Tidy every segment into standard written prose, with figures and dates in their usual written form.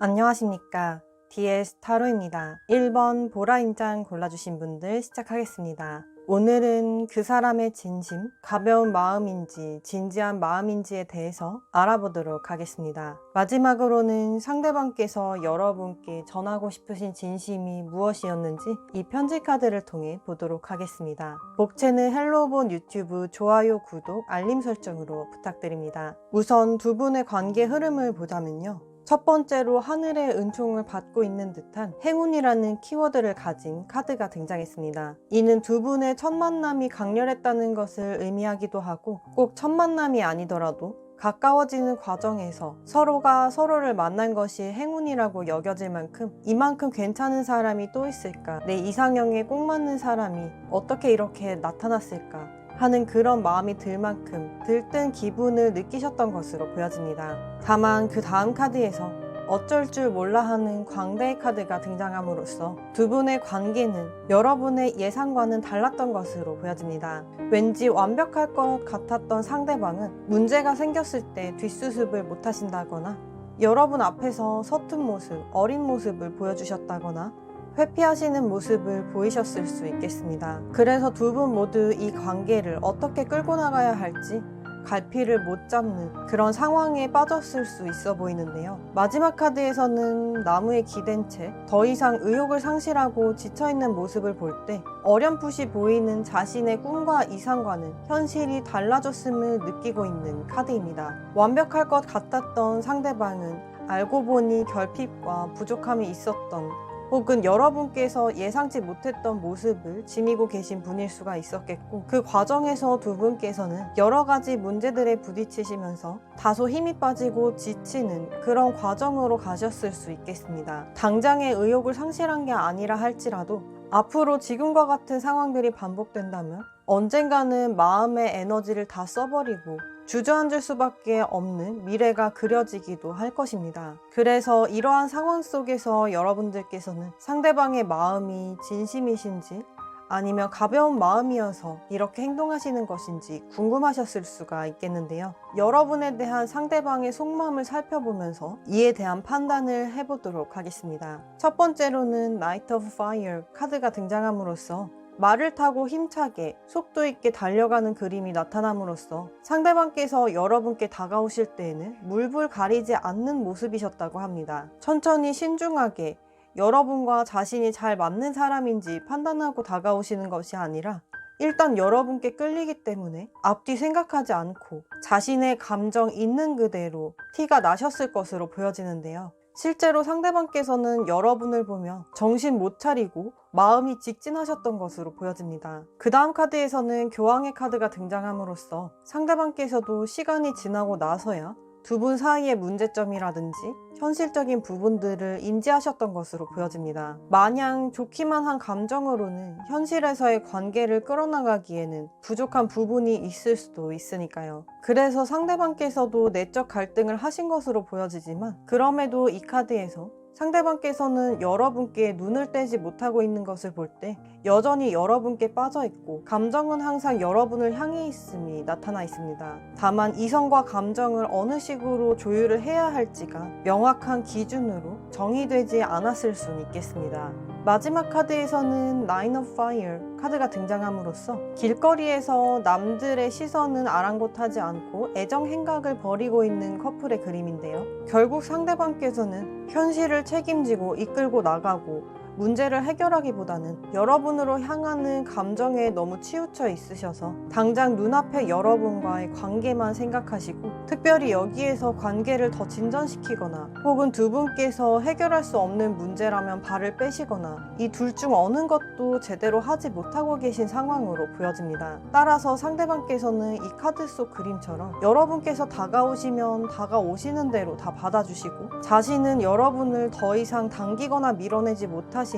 안녕하십니까. DS 타로입니다. 1번 보라인장 골라주신 분들 시작하겠습니다. 오늘은 그 사람의 진심, 가벼운 마음인지 진지한 마음인지에 대해서 알아보도록 하겠습니다. 마지막으로는 상대방께서 여러분께 전하고 싶으신 진심이 무엇이었는지 이 편지 카드를 통해 보도록 하겠습니다. 복채는 헬로본 유튜브 좋아요, 구독, 알림 설정으로 부탁드립니다. 우선 두 분의 관계 흐름을 보자면요. 첫 번째로 하늘의 은총을 받고 있는 듯한 행운이라는 키워드를 가진 카드가 등장했습니다. 이는 두 분의 첫 만남이 강렬했다는 것을 의미하기도 하고 꼭 첫 만남이 아니더라도 가까워지는 과정에서 서로가 서로를 만난 것이 행운이라고 여겨질 만큼 이만큼 괜찮은 사람이 또 있을까? 내 이상형에 꼭 맞는 사람이 어떻게 이렇게 나타났을까? 하는 그런 마음이 들 만큼 들뜬 기분을 느끼셨던 것으로 보여집니다. 다만 그 다음 카드에서 어쩔 줄 몰라 하는 광대의 카드가 등장함으로써 두 분의 관계는 여러분의 예상과는 달랐던 것으로 보여집니다. 왠지 완벽할 것 같았던 상대방은 문제가 생겼을 때 뒷수습을 못하신다거나 여러분 앞에서 서툰 모습, 어린 모습을 보여주셨다거나 회피하시는 모습을 보이셨을 수 있겠습니다. 그래서 두 분 모두 이 관계를 어떻게 끌고 나가야 할지 갈피를 못 잡는 그런 상황에 빠졌을 수 있어 보이는데요. 마지막 카드에서는 나무에 기댄 채 더 이상 의욕을 상실하고 지쳐있는 모습을 볼 때 어렴풋이 보이는 자신의 꿈과 이상과는 현실이 달라졌음을 느끼고 있는 카드입니다. 완벽할 것 같았던 상대방은 알고 보니 결핍과 부족함이 있었던 혹은 여러분께서 예상치 못했던 모습을 지니고 계신 분일 수가 있었겠고 그 과정에서 두 분께서는 여러 가지 문제들에 부딪히시면서 다소 힘이 빠지고 지치는 그런 과정으로 가셨을 수 있겠습니다. 당장의 의욕을 상실한 게 아니라 할지라도 앞으로 지금과 같은 상황들이 반복된다면 언젠가는 마음의 에너지를 다 써버리고 주저앉을 수밖에 없는 미래가 그려지기도 할 것입니다. 그래서 이러한 상황 속에서 여러분들께서는 상대방의 마음이 진심이신지 아니면 가벼운 마음이어서 이렇게 행동하시는 것인지 궁금하셨을 수가 있겠는데요. 여러분에 대한 상대방의 속마음을 살펴보면서 이에 대한 판단을 해보도록 하겠습니다. 첫 번째로는 Knight of Fire 카드가 등장함으로써 말을 타고 힘차게 속도 있게 달려가는 그림이 나타남으로써 상대방께서 여러분께 다가오실 때에는 물불 가리지 않는 모습이셨다고 합니다. 천천히 신중하게 여러분과 자신이 잘 맞는 사람인지 판단하고 다가오시는 것이 아니라 일단 여러분께 끌리기 때문에 앞뒤 생각하지 않고 자신의 감정 있는 그대로 티가 나셨을 것으로 보여지는데요. 실제로 상대방께서는 여러분을 보며 정신 못 차리고 마음이 직진하셨던 것으로 보여집니다. 그 다음 카드에서는 교황의 카드가 등장함으로써 상대방께서도 시간이 지나고 나서야 두 분 사이의 문제점이라든지 현실적인 부분들을 인지하셨던 것으로 보여집니다. 마냥 좋기만 한 감정으로는 현실에서의 관계를 끌어나가기에는 부족한 부분이 있을 수도 있으니까요. 그래서 상대방께서도 내적 갈등을 하신 것으로 보여지지만 그럼에도 이 카드에서 상대방께서는 여러분께 눈을 떼지 못하고 있는 것을 볼 때 여전히 여러분께 빠져 있고 감정은 항상 여러분을 향해 있음이 나타나 있습니다. 다만 이성과 감정을 어느 식으로 조율을 해야 할지가 명확한 기준으로 정의되지 않았을 수는 있겠습니다. 마지막 카드에서는 Nine of Fire 카드가 등장함으로써 길거리에서 남들의 시선은 아랑곳하지 않고 애정 행각을 벌이고 있는 커플의 그림인데요. 결국 상대방께서는 현실을 책임지고 이끌고 나가고 문제를 해결하기보다는 여러분으로 향하는 감정에 너무 치우쳐 있으셔서 당장 눈앞에 여러분과의 관계만 생각하시고 특별히 여기에서 관계를 더 진전시키거나 혹은 두 분께서 해결할 수 없는 문제라면 발을 빼시거나 이 둘 중 어느 것도 제대로 하지 못하고 계신 상황으로 보여집니다. 따라서 상대방께서는 이 카드 속 그림처럼 여러분께서 다가오시면 다가오시는 대로 다 받아주시고 자신은 여러분을 더 이상 당기거나 밀어내지 못하시는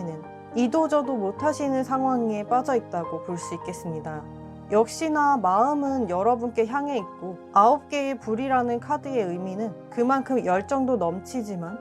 이도저도 못하시는 상황에 빠져 있다고 볼 수 있겠습니다. 역시나 마음은 여러분께 향해 있고 9개의 불이라는 카드의 의미는 그만큼 열정도 넘치지만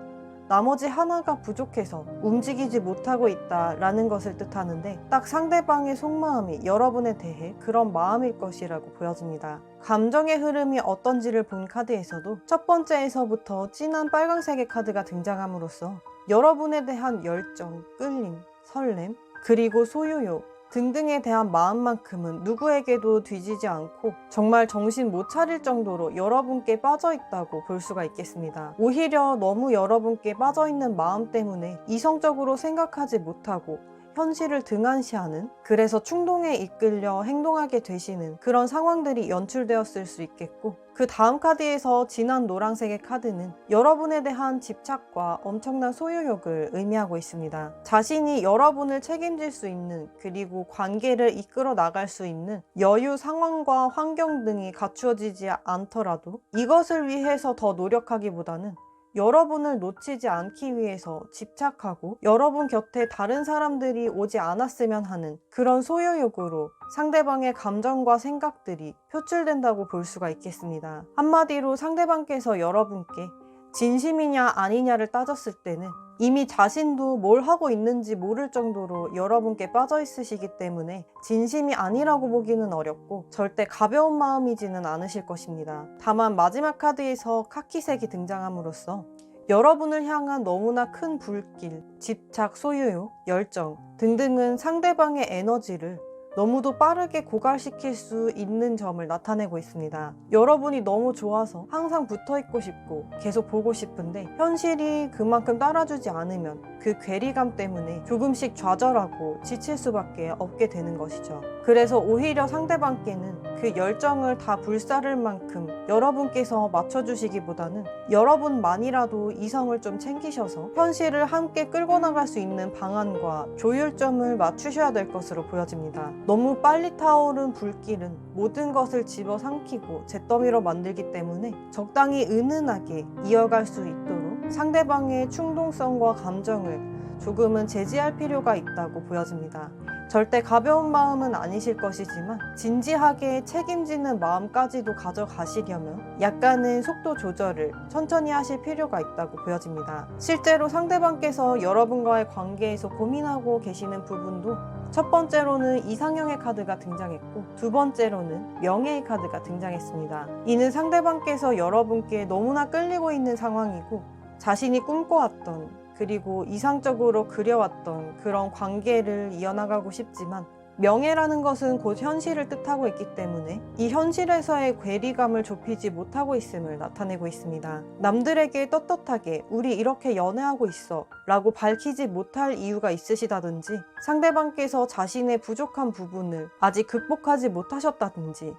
나머지 하나가 부족해서 움직이지 못하고 있다라는 것을 뜻하는데 딱 상대방의 속마음이 여러분에 대해 그런 마음일 것이라고 보여집니다. 감정의 흐름이 어떤지를 본 카드에서도 첫 번째에서부터 진한 빨강색의 카드가 등장함으로써 여러분에 대한 열정, 끌림, 설렘, 그리고 소유욕 등등에 대한 마음만큼은 누구에게도 뒤지지 않고 정말 정신 못 차릴 정도로 여러분께 빠져 있다고 볼 수가 있겠습니다. 오히려 너무 여러분께 빠져 있는 마음 때문에 이성적으로 생각하지 못하고 현실을 등한시하는, 그래서 충동에 이끌려 행동하게 되시는 그런 상황들이 연출되었을 수 있겠고, 그 다음 카드에서 진한 노란색의 카드는 여러분에 대한 집착과 엄청난 소유욕을 의미하고 있습니다. 자신이 여러분을 책임질 수 있는, 그리고 관계를 이끌어 나갈 수 있는 여유, 상황과 환경 등이 갖추어지지 않더라도 이것을 위해서 더 노력하기보다는 여러분을 놓치지 않기 위해서 집착하고 여러분 곁에 다른 사람들이 오지 않았으면 하는 그런 소유욕으로 상대방의 감정과 생각들이 표출된다고 볼 수가 있겠습니다. 한마디로 상대방께서 여러분께 진심이냐 아니냐를 따졌을 때는 이미 자신도 뭘 하고 있는지 모를 정도로 여러분께 빠져 있으시기 때문에 진심이 아니라고 보기는 어렵고 절대 가벼운 마음이지는 않으실 것입니다. 다만 마지막 카드에서 카키색이 등장함으로써 여러분을 향한 너무나 큰 불길, 집착, 소유욕, 열정 등등은 상대방의 에너지를 너무도 빠르게 고갈시킬 수 있는 점을 나타내고 있습니다. 여러분이 너무 좋아서 항상 붙어있고 싶고 계속 보고 싶은데 현실이 그만큼 따라주지 않으면 그 괴리감 때문에 조금씩 좌절하고 지칠 수밖에 없게 되는 것이죠. 그래서 오히려 상대방께는 그 열정을 다 불사를 만큼 여러분께서 맞춰주시기보다는 여러분만이라도 이성을 좀 챙기셔서 현실을 함께 끌고 나갈 수 있는 방안과 조율점을 맞추셔야 될 것으로 보여집니다. 너무 빨리 타오른 불길은 모든 것을 집어삼키고 잿더미로 만들기 때문에 적당히 은은하게 이어갈 수 있도록 상대방의 충동성과 감정을 조금은 제지할 필요가 있다고 보여집니다. 절대 가벼운 마음은 아니실 것이지만 진지하게 책임지는 마음까지도 가져가시려면 약간의 속도 조절을 천천히 하실 필요가 있다고 보여집니다. 실제로 상대방께서 여러분과의 관계에서 고민하고 계시는 부분도 첫 번째로는 이상형의 카드가 등장했고 두 번째로는 명예의 카드가 등장했습니다. 이는 상대방께서 여러분께 너무나 끌리고 있는 상황이고 자신이 꿈꿔왔던, 그리고 이상적으로 그려왔던 그런 관계를 이어나가고 싶지만 명예라는 것은 곧 현실을 뜻하고 있기 때문에 이 현실에서의 괴리감을 좁히지 못하고 있음을 나타내고 있습니다. 남들에게 떳떳하게 우리 이렇게 연애하고 있어 라고 밝히지 못할 이유가 있으시다든지, 상대방께서 자신의 부족한 부분을 아직 극복하지 못하셨다든지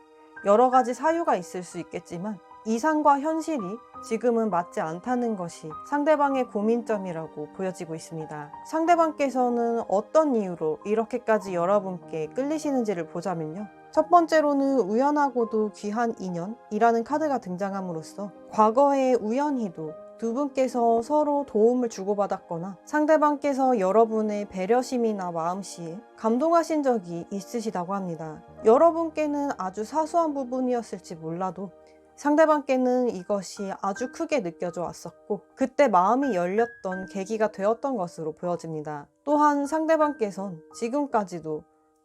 여러 가지 사유가 있을 수 있겠지만 이상과 현실이 지금은 맞지 않다는 것이 상대방의 고민점이라고 보여지고 있습니다. 상대방께서는 어떤 이유로 이렇게까지 여러분께 끌리시는지를 보자면요. 첫 번째로는 우연하고도 귀한 인연이라는 카드가 등장함으로써 과거에 우연히도 두 분께서 서로 도움을 주고받았거나 상대방께서 여러분의 배려심이나 마음씨에 감동하신 적이 있으시다고 합니다. 여러분께는 아주 사소한 부분이었을지 몰라도 상대방께는 이것이 아주 크게 느껴져 왔었고 그때 마음이 열렸던 계기가 되었던 것으로 보여집니다. 또한 상대방께선 지금까지도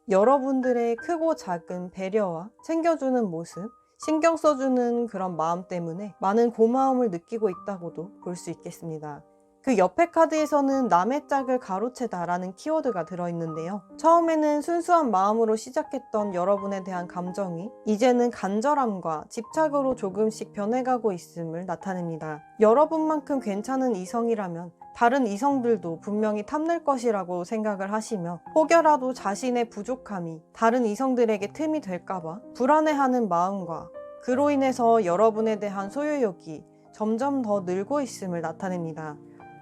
여러분들의 크고 작은 배려와 챙겨주는 모습, 신경 써주는 그런 마음 때문에 많은 고마움을 느끼고 있다고도 볼 수 있겠습니다. 그 옆에 카드에서는 남의 짝을 가로채다 라는 키워드가 들어있는데요. 처음에는 순수한 마음으로 시작했던 여러분에 대한 감정이 이제는 간절함과 집착으로 조금씩 변해가고 있음을 나타냅니다. 여러분만큼 괜찮은 이성이라면 다른 이성들도 분명히 탐낼 것이라고 생각을 하시며 혹여라도 자신의 부족함이 다른 이성들에게 틈이 될까봐 불안해하는 마음과 그로 인해서 여러분에 대한 소유욕이 점점 더 늘고 있음을 나타냅니다.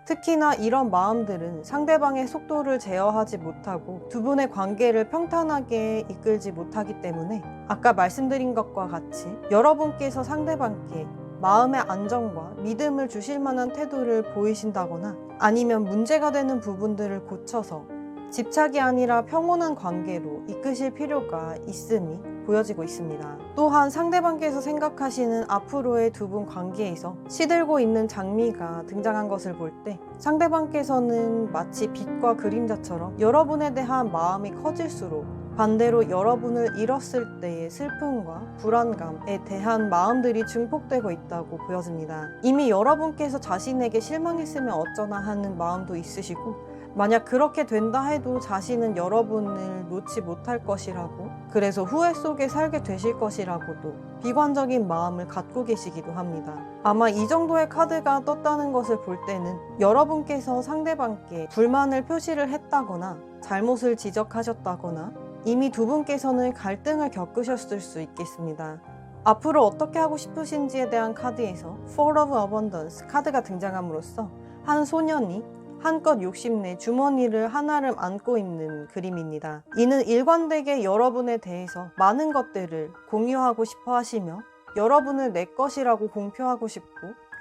특히나 이런 마음들은 상대방의 속도를 제어하지 못하고 두 분의 관계를 평탄하게 이끌지 못하기 때문에 아까 말씀드린 것과 같이 여러분께서 상대방께 마음의 안정과 믿음을 주실 만한 태도를 보이신다거나 아니면 문제가 되는 부분들을 고쳐서 집착이 아니라 평온한 관계로 이끄실 필요가 있음이 보여지고 있습니다. 또한 상대방께서 생각하시는 앞으로의 두 분 관계에서 시들고 있는 장미가 등장한 것을 볼 때 상대방께서는 마치 빛과 그림자처럼 여러분에 대한 마음이 커질수록 반대로 여러분을 잃었을 때의 슬픔과 불안감에 대한 마음들이 증폭되고 있다고 보여집니다. 이미 여러분께서 자신에게 실망했으면 어쩌나 하는 마음도 있으시고, 만약 그렇게 된다 해도 자신은 여러분을 놓지 못할 것이라고, 그래서 후회 속에 살게 되실 것이라고도 비관적인 마음을 갖고 계시기도 합니다. 아마 이 정도의 카드가 떴다는 것을 볼 때는 여러분께서 상대방께 불만을 표시를 했다거나 잘못을 지적하셨다거나 이미 두 분께서는 갈등을 겪으셨을 수 있겠습니다. 앞으로 어떻게 하고 싶으신지에 대한 카드에서 Four of Abundance 카드가 등장함으로써 한 소년이 한껏 욕심내 주머니를 한아름 안고 있는 그림입니다. 이는 일관되게 여러분에 대해서 많은 것들을 공유하고 싶어 하시며 여러분을 내 것이라고 공표하고 싶고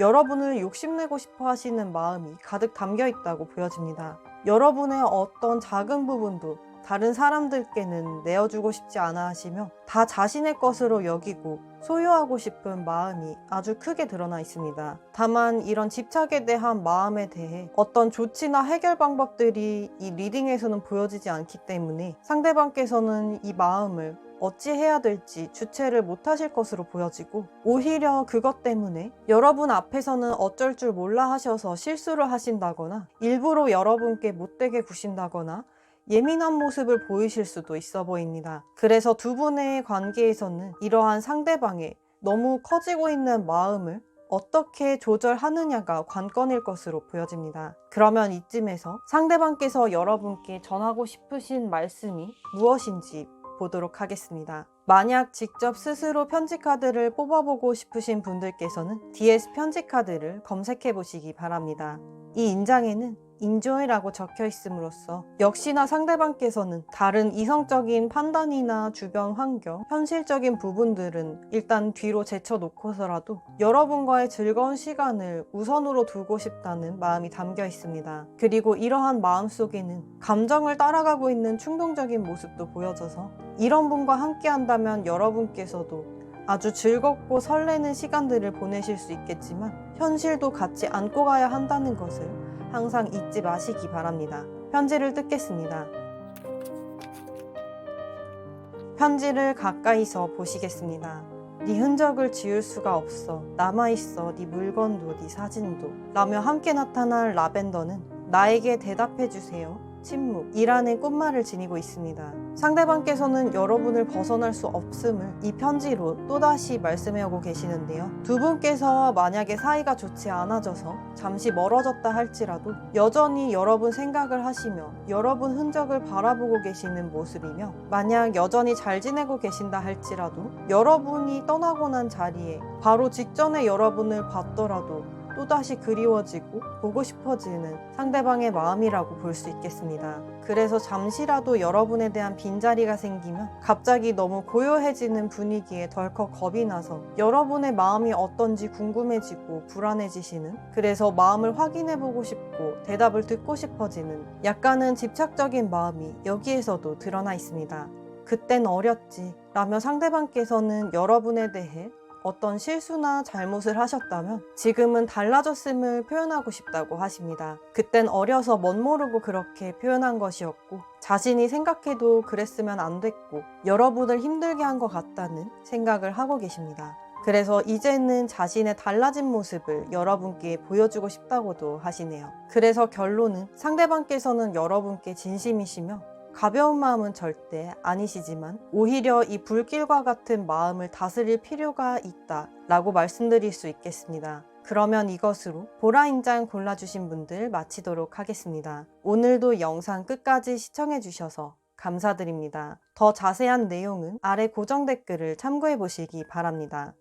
여러분을 욕심내고 싶어 하시는 마음이 가득 담겨 있다고 보여집니다. 여러분의 어떤 작은 부분도 다른 사람들께는 내어주고 싶지 않아 하시며 다 자신의 것으로 여기고 소유하고 싶은 마음이 아주 크게 드러나 있습니다. 다만 이런 집착에 대한 마음에 대해 어떤 조치나 해결 방법들이 이 리딩에서는 보여지지 않기 때문에 상대방께서는 이 마음을 어찌 해야 될지 주체를 못하실 것으로 보여지고, 오히려 그것 때문에 여러분 앞에서는 어쩔 줄 몰라 하셔서 실수를 하신다거나 일부러 여러분께 못되게 구신다거나 예민한 모습을 보이실 수도 있어 보입니다. 그래서 두 분의 관계에서는 이러한 상대방의 너무 커지고 있는 마음을 어떻게 조절하느냐가 관건일 것으로 보여집니다. 그러면 이쯤에서 상대방께서 여러분께 전하고 싶으신 말씀이 무엇인지 보도록 하겠습니다. 만약 직접 스스로 편지 카드를 뽑아보고 싶으신 분들께서는 DS 편지 카드를 검색해 보시기 바랍니다. 이 인장에는 enjoy라고 적혀 있음으로써 역시나 상대방께서는 다른 이성적인 판단이나 주변 환경, 현실적인 부분들은 일단 뒤로 제쳐놓고서라도 여러분과의 즐거운 시간을 우선으로 두고 싶다는 마음이 담겨 있습니다. 그리고 이러한 마음 속에는 감정을 따라가고 있는 충동적인 모습도 보여져서 이런 분과 함께 한다면 여러분께서도 아주 즐겁고 설레는 시간들을 보내실 수 있겠지만 현실도 같이 안고 가야 한다는 것을 항상 잊지 마시기 바랍니다. 편지를 뜯겠습니다. 편지를 가까이서 보시겠습니다. 네 흔적을 지울 수가 없어. 남아있어 네 물건도 네 사진도. 라며 함께 나타날 라벤더는 나에게 대답해주세요. 침묵이라는 꽃말을 지니고 있습니다. 상대방께서는 여러분을 벗어날 수 없음을 이 편지로 또다시 말씀해오고 계시는데요. 두 분께서 만약에 사이가 좋지 않아져서 잠시 멀어졌다 할지라도 여전히 여러분 생각을 하시며 여러분 흔적을 바라보고 계시는 모습이며, 만약 여전히 잘 지내고 계신다 할지라도 여러분이 떠나고 난 자리에 바로 직전에 여러분을 봤더라도 또다시 그리워지고 보고 싶어지는 상대방의 마음이라고 볼 수 있겠습니다. 그래서 잠시라도 여러분에 대한 빈자리가 생기면 갑자기 너무 고요해지는 분위기에 덜컥 겁이 나서 여러분의 마음이 어떤지 궁금해지고 불안해지시는, 그래서 마음을 확인해보고 싶고 대답을 듣고 싶어지는 약간은 집착적인 마음이 여기에서도 드러나 있습니다. 그땐 어렸지 라며 상대방께서는 여러분에 대해 어떤 실수나 잘못을 하셨다면 지금은 달라졌음을 표현하고 싶다고 하십니다. 그땐 어려서 멋모르고 그렇게 표현한 것이었고 자신이 생각해도 그랬으면 안 됐고 여러분을 힘들게 한 것 같다는 생각을 하고 계십니다. 그래서 이제는 자신의 달라진 모습을 여러분께 보여주고 싶다고도 하시네요. 그래서 결론은 상대방께서는 여러분께 진심이시며 가벼운 마음은 절대 아니시지만 오히려 이 불길과 같은 마음을 다스릴 필요가 있다 라고 말씀드릴 수 있겠습니다. 그러면 이것으로 보라인장 골라주신 분들 마치도록 하겠습니다. 오늘도 영상 끝까지 시청해주셔서 감사드립니다. 더 자세한 내용은 아래 고정 댓글을 참고해 보시기 바랍니다.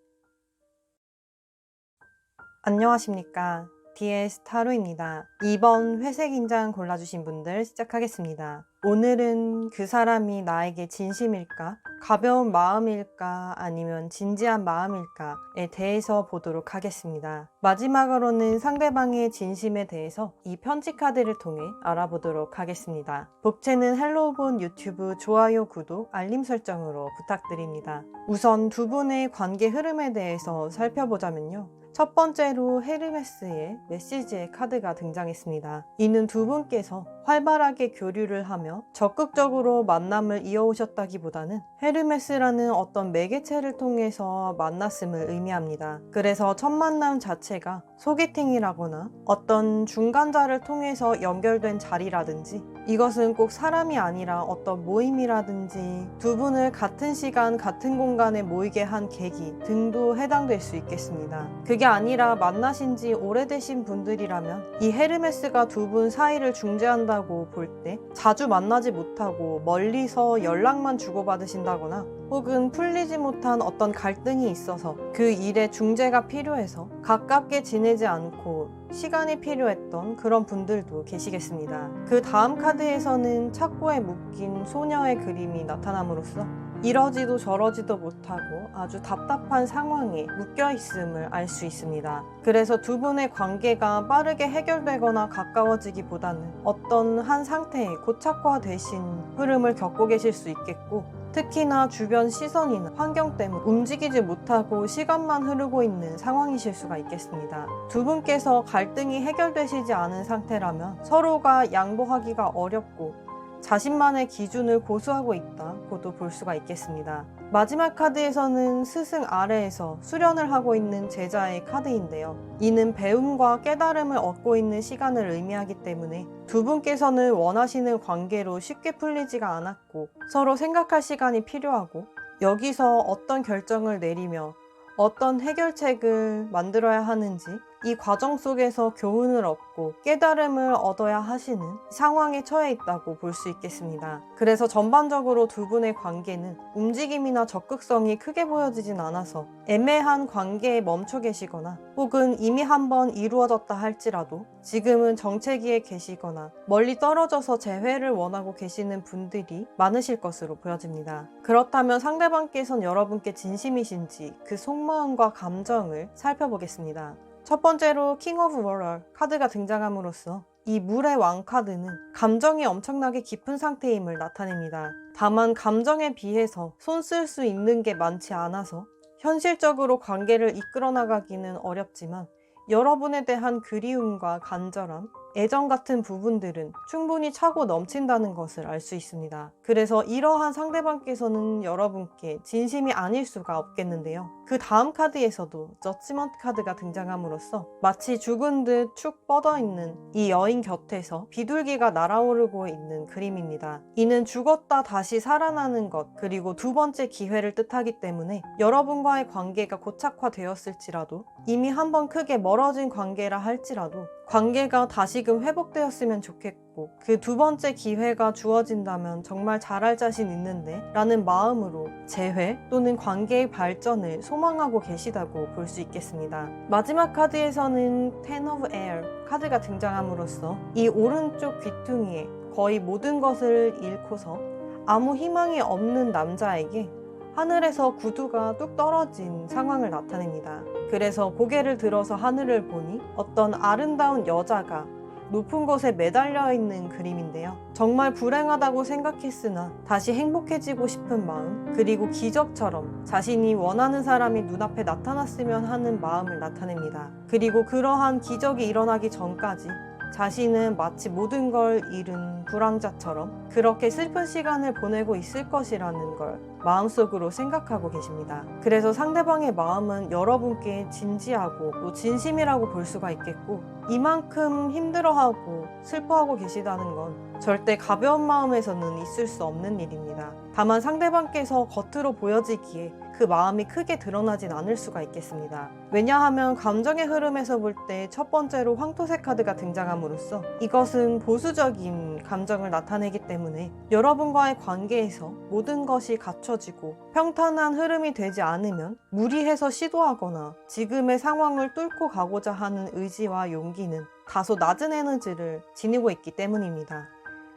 안녕하십니까. DS 타로입니다. 2번 회색 인장 골라주신 분들 시작하겠습니다. 오늘은 그 사람이 나에게 진심일까? 가벼운 마음일까 아니면 진지한 마음일까에 대해서 보도록 하겠습니다. 마지막으로는 상대방의 진심에 대해서 이 편지 카드를 통해 알아보도록 하겠습니다. 복채는 헬로우본 유튜브 좋아요, 구독, 알림 설정으로 부탁드립니다. 우선 두 분의 관계 흐름에 대해서 살펴보자면요. 첫 번째로 헤르메스의 메시지의 카드가 등장했습니다. 이는 두 분께서 활발하게 교류를 하며 적극적으로 만남을 이어오셨다기보다는 헤르메스라는 어떤 매개체를 통해서 만났음을 의미합니다. 그래서 첫 만남 자체가 소개팅이라거나 어떤 중간자를 통해서 연결된 자리라든지, 이것은 꼭 사람이 아니라 어떤 모임이라든지 두 분을 같은 시간 같은 공간에 모이게 한 계기 등도 해당될 수 있겠습니다. 그게 아니라 만나신 지 오래되신 분들이라면 이 헤르메스가 두 분 사이를 중재한다고 볼 때 자주 만나지 못하고 멀리서 연락만 주고받으신다거나 혹은 풀리지 못한 어떤 갈등이 있어서 그 일에 중재가 필요해서 가깝게 지내지 않고 시간이 필요했던 그런 분들도 계시겠습니다. 그 다음 카드에서는 착고에 묶인 소녀의 그림이 나타남으로써 이러지도 저러지도 못하고 아주 답답한 상황에 묶여있음을 알 수 있습니다. 그래서 두 분의 관계가 빠르게 해결되거나 가까워지기보다는 어떤 한 상태에 고착화되신 흐름을 겪고 계실 수 있겠고, 특히나 주변 시선이나 환경 때문에 움직이지 못하고 시간만 흐르고 있는 상황이실 수가 있겠습니다. 두 분께서 갈등이 해결되시지 않은 상태라면 서로가 양보하기가 어렵고 자신만의 기준을 고수하고 있다고도 볼 수가 있겠습니다. 마지막 카드에서는 스승 아래에서 수련을 하고 있는 제자의 카드인데요. 이는 배움과 깨달음을 얻고 있는 시간을 의미하기 때문에 두 분께서는 원하시는 관계로 쉽게 풀리지가 않았고 서로 생각할 시간이 필요하고, 여기서 어떤 결정을 내리며 어떤 해결책을 만들어야 하는지 이 과정 속에서 교훈을 얻고 깨달음을 얻어야 하시는 상황에 처해 있다고 볼 수 있겠습니다. 그래서 전반적으로 두 분의 관계는 움직임이나 적극성이 크게 보여지진 않아서 애매한 관계에 멈춰 계시거나 혹은 이미 한번 이루어졌다 할지라도 지금은 정체기에 계시거나 멀리 떨어져서 재회를 원하고 계시는 분들이 많으실 것으로 보여집니다. 그렇다면 상대방께서는 여러분께 진심이신지 그 속마음과 감정을 살펴보겠습니다. 첫 번째로 킹 오브 워럴 카드가 등장함으로써 이 물의 왕 카드는 감정이 엄청나게 깊은 상태임을 나타냅니다. 다만 감정에 비해서 손 쓸 수 있는 게 많지 않아서 현실적으로 관계를 이끌어 나가기는 어렵지만 여러분에 대한 그리움과 간절함, 애정 같은 부분들은 충분히 차고 넘친다는 것을 알 수 있습니다. 그래서 이러한 상대방께서는 여러분께 진심이 아닐 수가 없겠는데요. 그 다음 카드에서도 저지먼트 카드가 등장함으로써 마치 죽은 듯 축 뻗어있는 이 여인 곁에서 비둘기가 날아오르고 있는 그림입니다. 이는 죽었다 다시 살아나는 것, 그리고 두 번째 기회를 뜻하기 때문에 여러분과의 관계가 고착화되었을지라도 이미 한번 크게 멀어진 관계라 할지라도 관계가 다시금 회복되었으면 좋겠고 그 두 번째 기회가 주어진다면 정말 잘할 자신 있는데 라는 마음으로 재회 또는 관계의 발전을 소망하고 계시다고 볼 수 있겠습니다. 마지막 카드에서는 Ten of Air 카드가 등장함으로써 이 오른쪽 귀퉁이에 거의 모든 것을 잃고서 아무 희망이 없는 남자에게 하늘에서 구두가 뚝 떨어진 상황을 나타냅니다. 그래서 고개를 들어서 하늘을 보니 어떤 아름다운 여자가 높은 곳에 매달려 있는 그림인데요. 정말 불행하다고 생각했으나 다시 행복해지고 싶은 마음, 그리고 기적처럼 자신이 원하는 사람이 눈앞에 나타났으면 하는 마음을 나타냅니다. 그리고 그러한 기적이 일어나기 전까지 자신은 마치 모든 걸 잃은 불황자처럼 그렇게 슬픈 시간을 보내고 있을 것이라는 걸 마음속으로 생각하고 계십니다. 그래서 상대방의 마음은 여러분께 진지하고 또 진심이라고 볼 수가 있겠고, 이만큼 힘들어하고 슬퍼하고 계시다는 건 절대 가벼운 마음에서는 있을 수 없는 일입니다. 다만 상대방께서 겉으로 보여지기에 그 마음이 크게 드러나진 않을 수가 있겠습니다. 왜냐하면 감정의 흐름에서 볼 때 첫 번째로 황토색 카드가 등장함으로써 이것은 보수적인 감정을 나타내기 때문에 여러분과의 관계에서 모든 것이 갖춰지고 평탄한 흐름이 되지 않으면 무리해서 시도하거나 지금의 상황을 뚫고 가고자 하는 의지와 용기는 다소 낮은 에너지를 지니고 있기 때문입니다.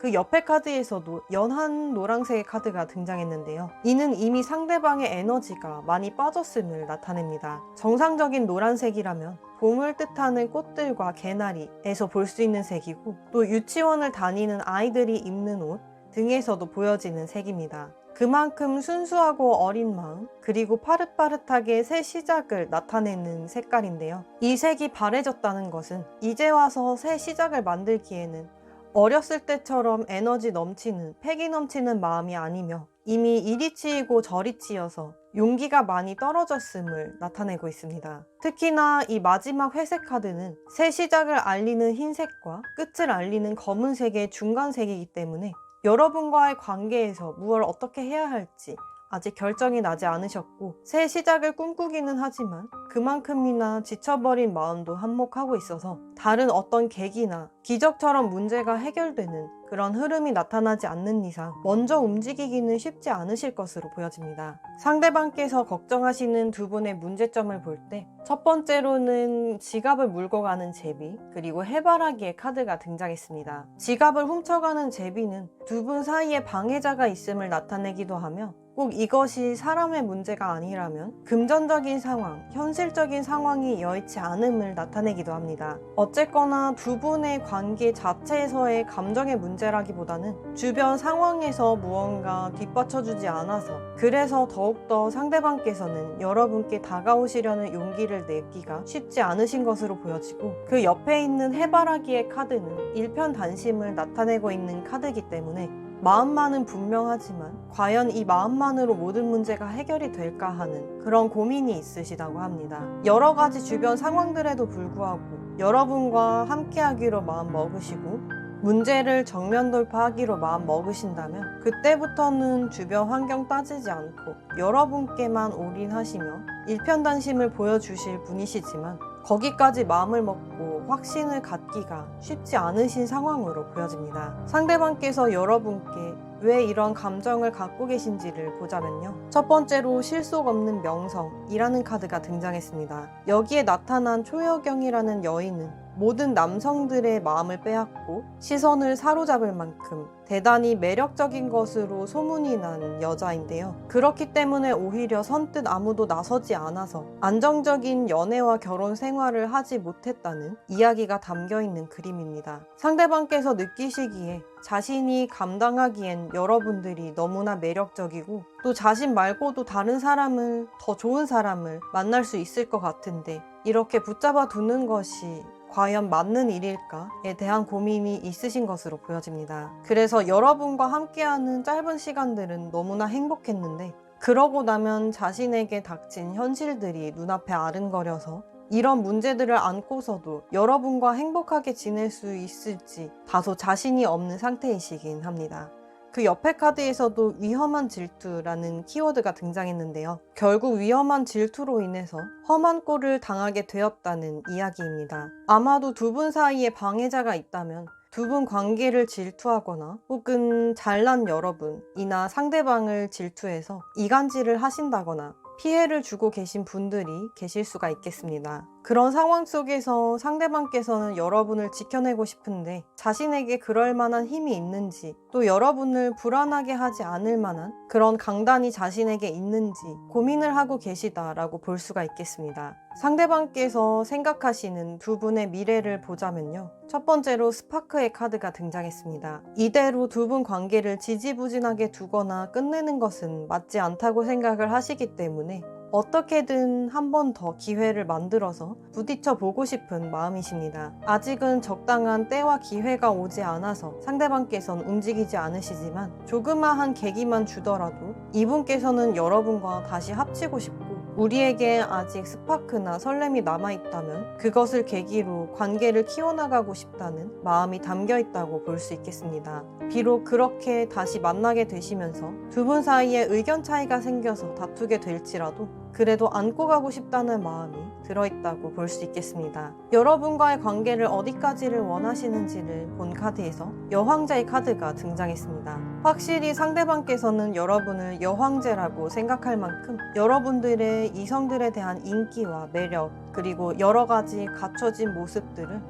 그 옆에 카드에서도 연한 노란색의 카드가 등장했는데요. 이는 이미 상대방의 에너지가 많이 빠졌음을 나타냅니다. 정상적인 노란색이라면 봄을 뜻하는 꽃들과 개나리에서 볼 수 있는 색이고, 또 유치원을 다니는 아이들이 입는 옷 등에서도 보여지는 색입니다. 그만큼 순수하고 어린 마음, 그리고 파릇파릇하게 새 시작을 나타내는 색깔인데요. 이 색이 바래졌다는 것은 이제 와서 새 시작을 만들기에는 어렸을 때처럼 에너지 넘치는, 패기 넘치는 마음이 아니며 이미 이리 치이고 저리 치여서 용기가 많이 떨어졌음을 나타내고 있습니다. 특히나 이 마지막 회색 카드는 새 시작을 알리는 흰색과 끝을 알리는 검은색의 중간색이기 때문에 여러분과의 관계에서 무엇을 어떻게 해야 할지 아직 결정이 나지 않으셨고, 새 시작을 꿈꾸기는 하지만 그만큼이나 지쳐버린 마음도 한몫하고 있어서 다른 어떤 계기나 기적처럼 문제가 해결되는 그런 흐름이 나타나지 않는 이상 먼저 움직이기는 쉽지 않으실 것으로 보여집니다. 상대방께서 걱정하시는 두 분의 문제점을 볼 때 첫 번째로는 지갑을 물고 가는 제비, 그리고 해바라기의 카드가 등장했습니다. 지갑을 훔쳐가는 제비는 두 분 사이에 방해자가 있음을 나타내기도 하며, 꼭 이것이 사람의 문제가 아니라면 금전적인 상황, 현실적인 상황이 여의치 않음을 나타내기도 합니다. 어쨌거나 두 분의 관계 자체에서의 감정의 문제라기보다는 주변 상황에서 무언가 뒷받쳐주지 않아서, 그래서 더욱더 상대방께서는 여러분께 다가오시려는 용기를 내기가 쉽지 않으신 것으로 보여지고, 그 옆에 있는 해바라기의 카드는 일편단심을 나타내고 있는 카드이기 때문에 마음만은 분명하지만 과연 이 마음만으로 모든 문제가 해결이 될까 하는 그런 고민이 있으시다고 합니다. 여러 가지 주변 상황들에도 불구하고 여러분과 함께하기로 마음 먹으시고 문제를 정면 돌파하기로 마음 먹으신다면, 그때부터는 주변 환경 따지지 않고 여러분께만 올인하시며 일편단심을 보여주실 분이시지만, 거기까지 마음을 먹고 확신을 갖기가 쉽지 않으신 상황으로 보여집니다. 상대방께서 여러분께 왜 이런 감정을 갖고 계신지를 보자면요. 첫 번째로 실속 없는 명성이라는 카드가 등장했습니다. 여기에 나타난 초여경이라는 여인은 모든 남성들의 마음을 빼앗고 시선을 사로잡을 만큼 대단히 매력적인 것으로 소문이 난 여자인데요. 그렇기 때문에 오히려 선뜻 아무도 나서지 않아서 안정적인 연애와 결혼 생활을 하지 못했다는 이야기가 담겨있는 그림입니다. 상대방께서 느끼시기에 자신이 감당하기엔 여러분들이 너무나 매력적이고, 또 자신 말고도 다른 사람을, 더 좋은 사람을 만날 수 있을 것 같은데 이렇게 붙잡아 두는 것이 과연 맞는 일일까에 대한 고민이 있으신 것으로 보여집니다. 그래서 여러분과 함께하는 짧은 시간들은 너무나 행복했는데, 그러고 나면 자신에게 닥친 현실들이 눈앞에 아른거려서 이런 문제들을 안고서도 여러분과 행복하게 지낼 수 있을지 다소 자신이 없는 상태이시긴 합니다. 그 옆에 카드에서도 위험한 질투라는 키워드가 등장했는데요. 결국 위험한 질투로 인해서 험한 꼴을 당하게 되었다는 이야기입니다. 아마도 두 분 사이에 방해자가 있다면 두 분 관계를 질투하거나 혹은 잘난 여러분이나 상대방을 질투해서 이간질을 하신다거나 피해를 주고 계신 분들이 계실 수가 있겠습니다. 그런 상황 속에서 상대방께서는 여러분을 지켜내고 싶은데 자신에게 그럴 만한 힘이 있는지, 또 여러분을 불안하게 하지 않을 만한 그런 강단이 자신에게 있는지 고민을 하고 계시다라고 볼 수가 있겠습니다. 상대방께서 생각하시는 두 분의 미래를 보자면요. 첫 번째로 스파크의 카드가 등장했습니다. 이대로 두 분 관계를 지지부진하게 두거나 끝내는 것은 맞지 않다고 생각을 하시기 때문에 어떻게든 한 번 더 기회를 만들어서 부딪혀 보고 싶은 마음이십니다. 아직은 적당한 때와 기회가 오지 않아서 상대방께서는 움직이지 않으시지만, 조그마한 계기만 주더라도 이분께서는 여러분과 다시 합치고 싶고, 우리에게 아직 스파크나 설렘이 남아있다면 그것을 계기로 관계를 키워나가고 싶다는 마음이 담겨있다고 볼 수 있겠습니다. 비록 그렇게 다시 만나게 되시면서 두 분 사이에 의견 차이가 생겨서 다투게 될지라도 그래도 안고 가고 싶다는 마음이 들어있다고 볼 수 있겠습니다. 여러분과의 관계를 어디까지를 원하시는지를 본 카드에서 여황제의 카드가 등장했습니다. 확실히 상대방께서는 여러분을 여황제라고 생각할 만큼 여러분들의 이성들에 대한 인기와 매력, 그리고 여러 가지 갖춰진 모습들을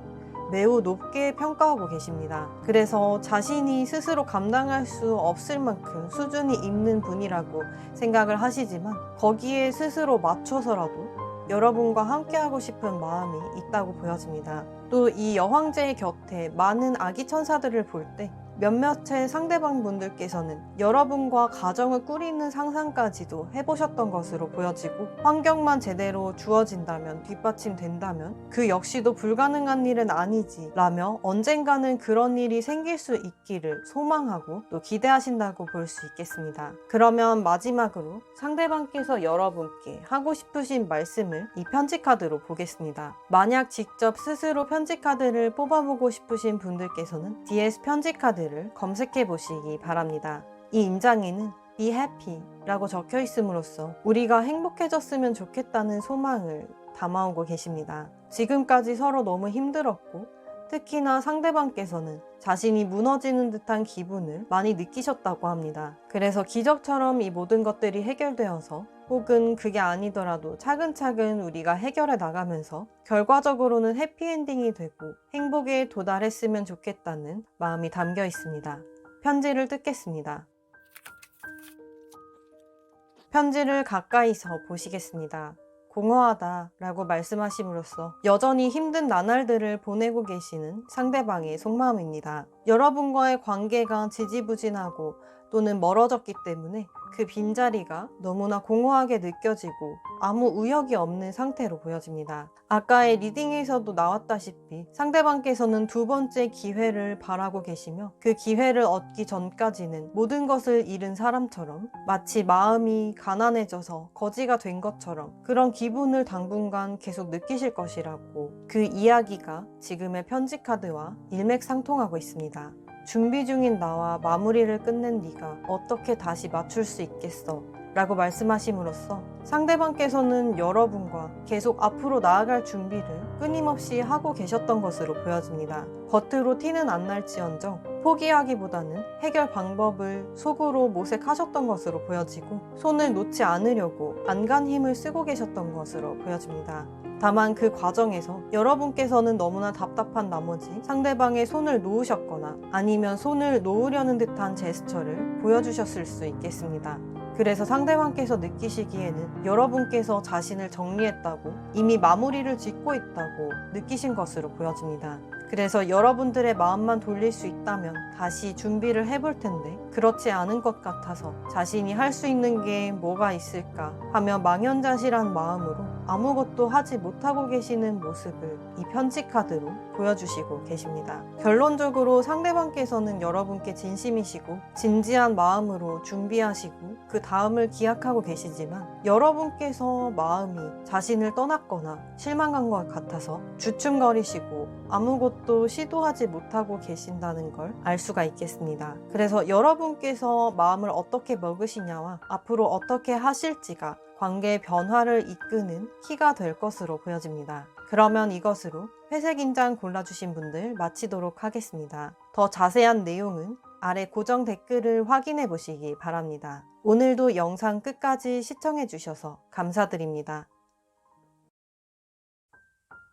매우 높게 평가하고 계십니다. 그래서 자신이 스스로 감당할 수 없을 만큼 수준이 있는 분이라고 생각을 하시지만 거기에 스스로 맞춰서라도 여러분과 함께하고 싶은 마음이 있다고 보여집니다. 또 이 여황제의 곁에 많은 아기 천사들을 볼 때 몇몇의 상대방 분들께서는 여러분과 가정을 꾸리는 상상까지도 해보셨던 것으로 보여지고 환경만 제대로 주어진다면, 뒷받침된다면 그 역시도 불가능한 일은 아니지 라며 언젠가는 그런 일이 생길 수 있기를 소망하고 또 기대하신다고 볼 수 있겠습니다. 그러면 마지막으로 상대방께서 여러분께 하고 싶으신 말씀을 이 편지 카드로 보겠습니다. 만약 직접 스스로 편지 카드를 뽑아보고 싶으신 분들께서는 DS 편지 카드 검색해 보시기 바랍니다. 이 인장에는 Be happy 라고 적혀 있음으로써 우리가 행복해졌으면 좋겠다는 소망을 담아오고 계십니다. 지금까지 서로 너무 힘들었고 특히나 상대방께서는 자신이 무너지는 듯한 기분을 많이 느끼셨다고 합니다. 그래서 기적처럼 이 모든 것들이 해결되어서 혹은 그게 아니더라도 차근차근 우리가 해결해 나가면서 결과적으로는 해피엔딩이 되고 행복에 도달했으면 좋겠다는 마음이 담겨 있습니다. 편지를 뜯겠습니다. 편지를 가까이서 보시겠습니다. 공허하다 라고 말씀하심으로써 여전히 힘든 나날들을 보내고 계시는 상대방의 속마음입니다. 여러분과의 관계가 지지부진하고 또는 멀어졌기 때문에 그 빈자리가 너무나 공허하게 느껴지고 아무 의욕이 없는 상태로 보여집니다. 아까의 리딩에서도 나왔다시피 상대방께서는 두 번째 기회를 바라고 계시며 그 기회를 얻기 전까지는 모든 것을 잃은 사람처럼 마치 마음이 가난해져서 거지가 된 것처럼 그런 기분을 당분간 계속 느끼실 것이라고 그 이야기가 지금의 편지 카드와 일맥상통하고 있습니다. 준비 중인 나와 마무리를 끝낸 네가 어떻게 다시 맞출 수 있겠어? 라고 말씀하심으로써 상대방께서는 여러분과 계속 앞으로 나아갈 준비를 끊임없이 하고 계셨던 것으로 보여집니다. 겉으로 티는 안 날지언정 포기하기보다는 해결 방법을 속으로 모색하셨던 것으로 보여지고 손을 놓지 않으려고 안간 힘을 쓰고 계셨던 것으로 보여집니다. 다만 그 과정에서 여러분께서는 너무나 답답한 나머지 상대방의 손을 놓으셨거나 아니면 손을 놓으려는 듯한 제스처를 보여주셨을 수 있겠습니다. 그래서 상대방께서 느끼시기에는 여러분께서 자신을 정리했다고 이미 마무리를 짓고 있다고 느끼신 것으로 보여집니다. 그래서 여러분들의 마음만 돌릴 수 있다면 다시 준비를 해볼 텐데 그렇지 않은 것 같아서 자신이 할 수 있는 게 뭐가 있을까 하며 망연자실한 마음으로 아무것도 하지 못하고 계시는 모습을 이 편지 카드로 보여주시고 계십니다. 결론적으로 상대방께서는 여러분께 진심이시고 진지한 마음으로 준비하시고 그 다음을 기약하고 계시지만 여러분께서 마음이 자신을 떠났거나 실망한 것 같아서 주춤거리시고 아무것도 시도하지 못하고 계신다는 걸 알 수가 있겠습니다. 그래서 여러분께서 마음을 어떻게 먹으시냐와 앞으로 어떻게 하실지가 관계의 변화를 이끄는 키가 될 것으로 보여집니다. 그러면 이것으로 회색 인장 골라주신 분들 마치도록 하겠습니다. 더 자세한 내용은 아래 고정 댓글을 확인해 보시기 바랍니다. 오늘도 영상 끝까지 시청해 주셔서 감사드립니다.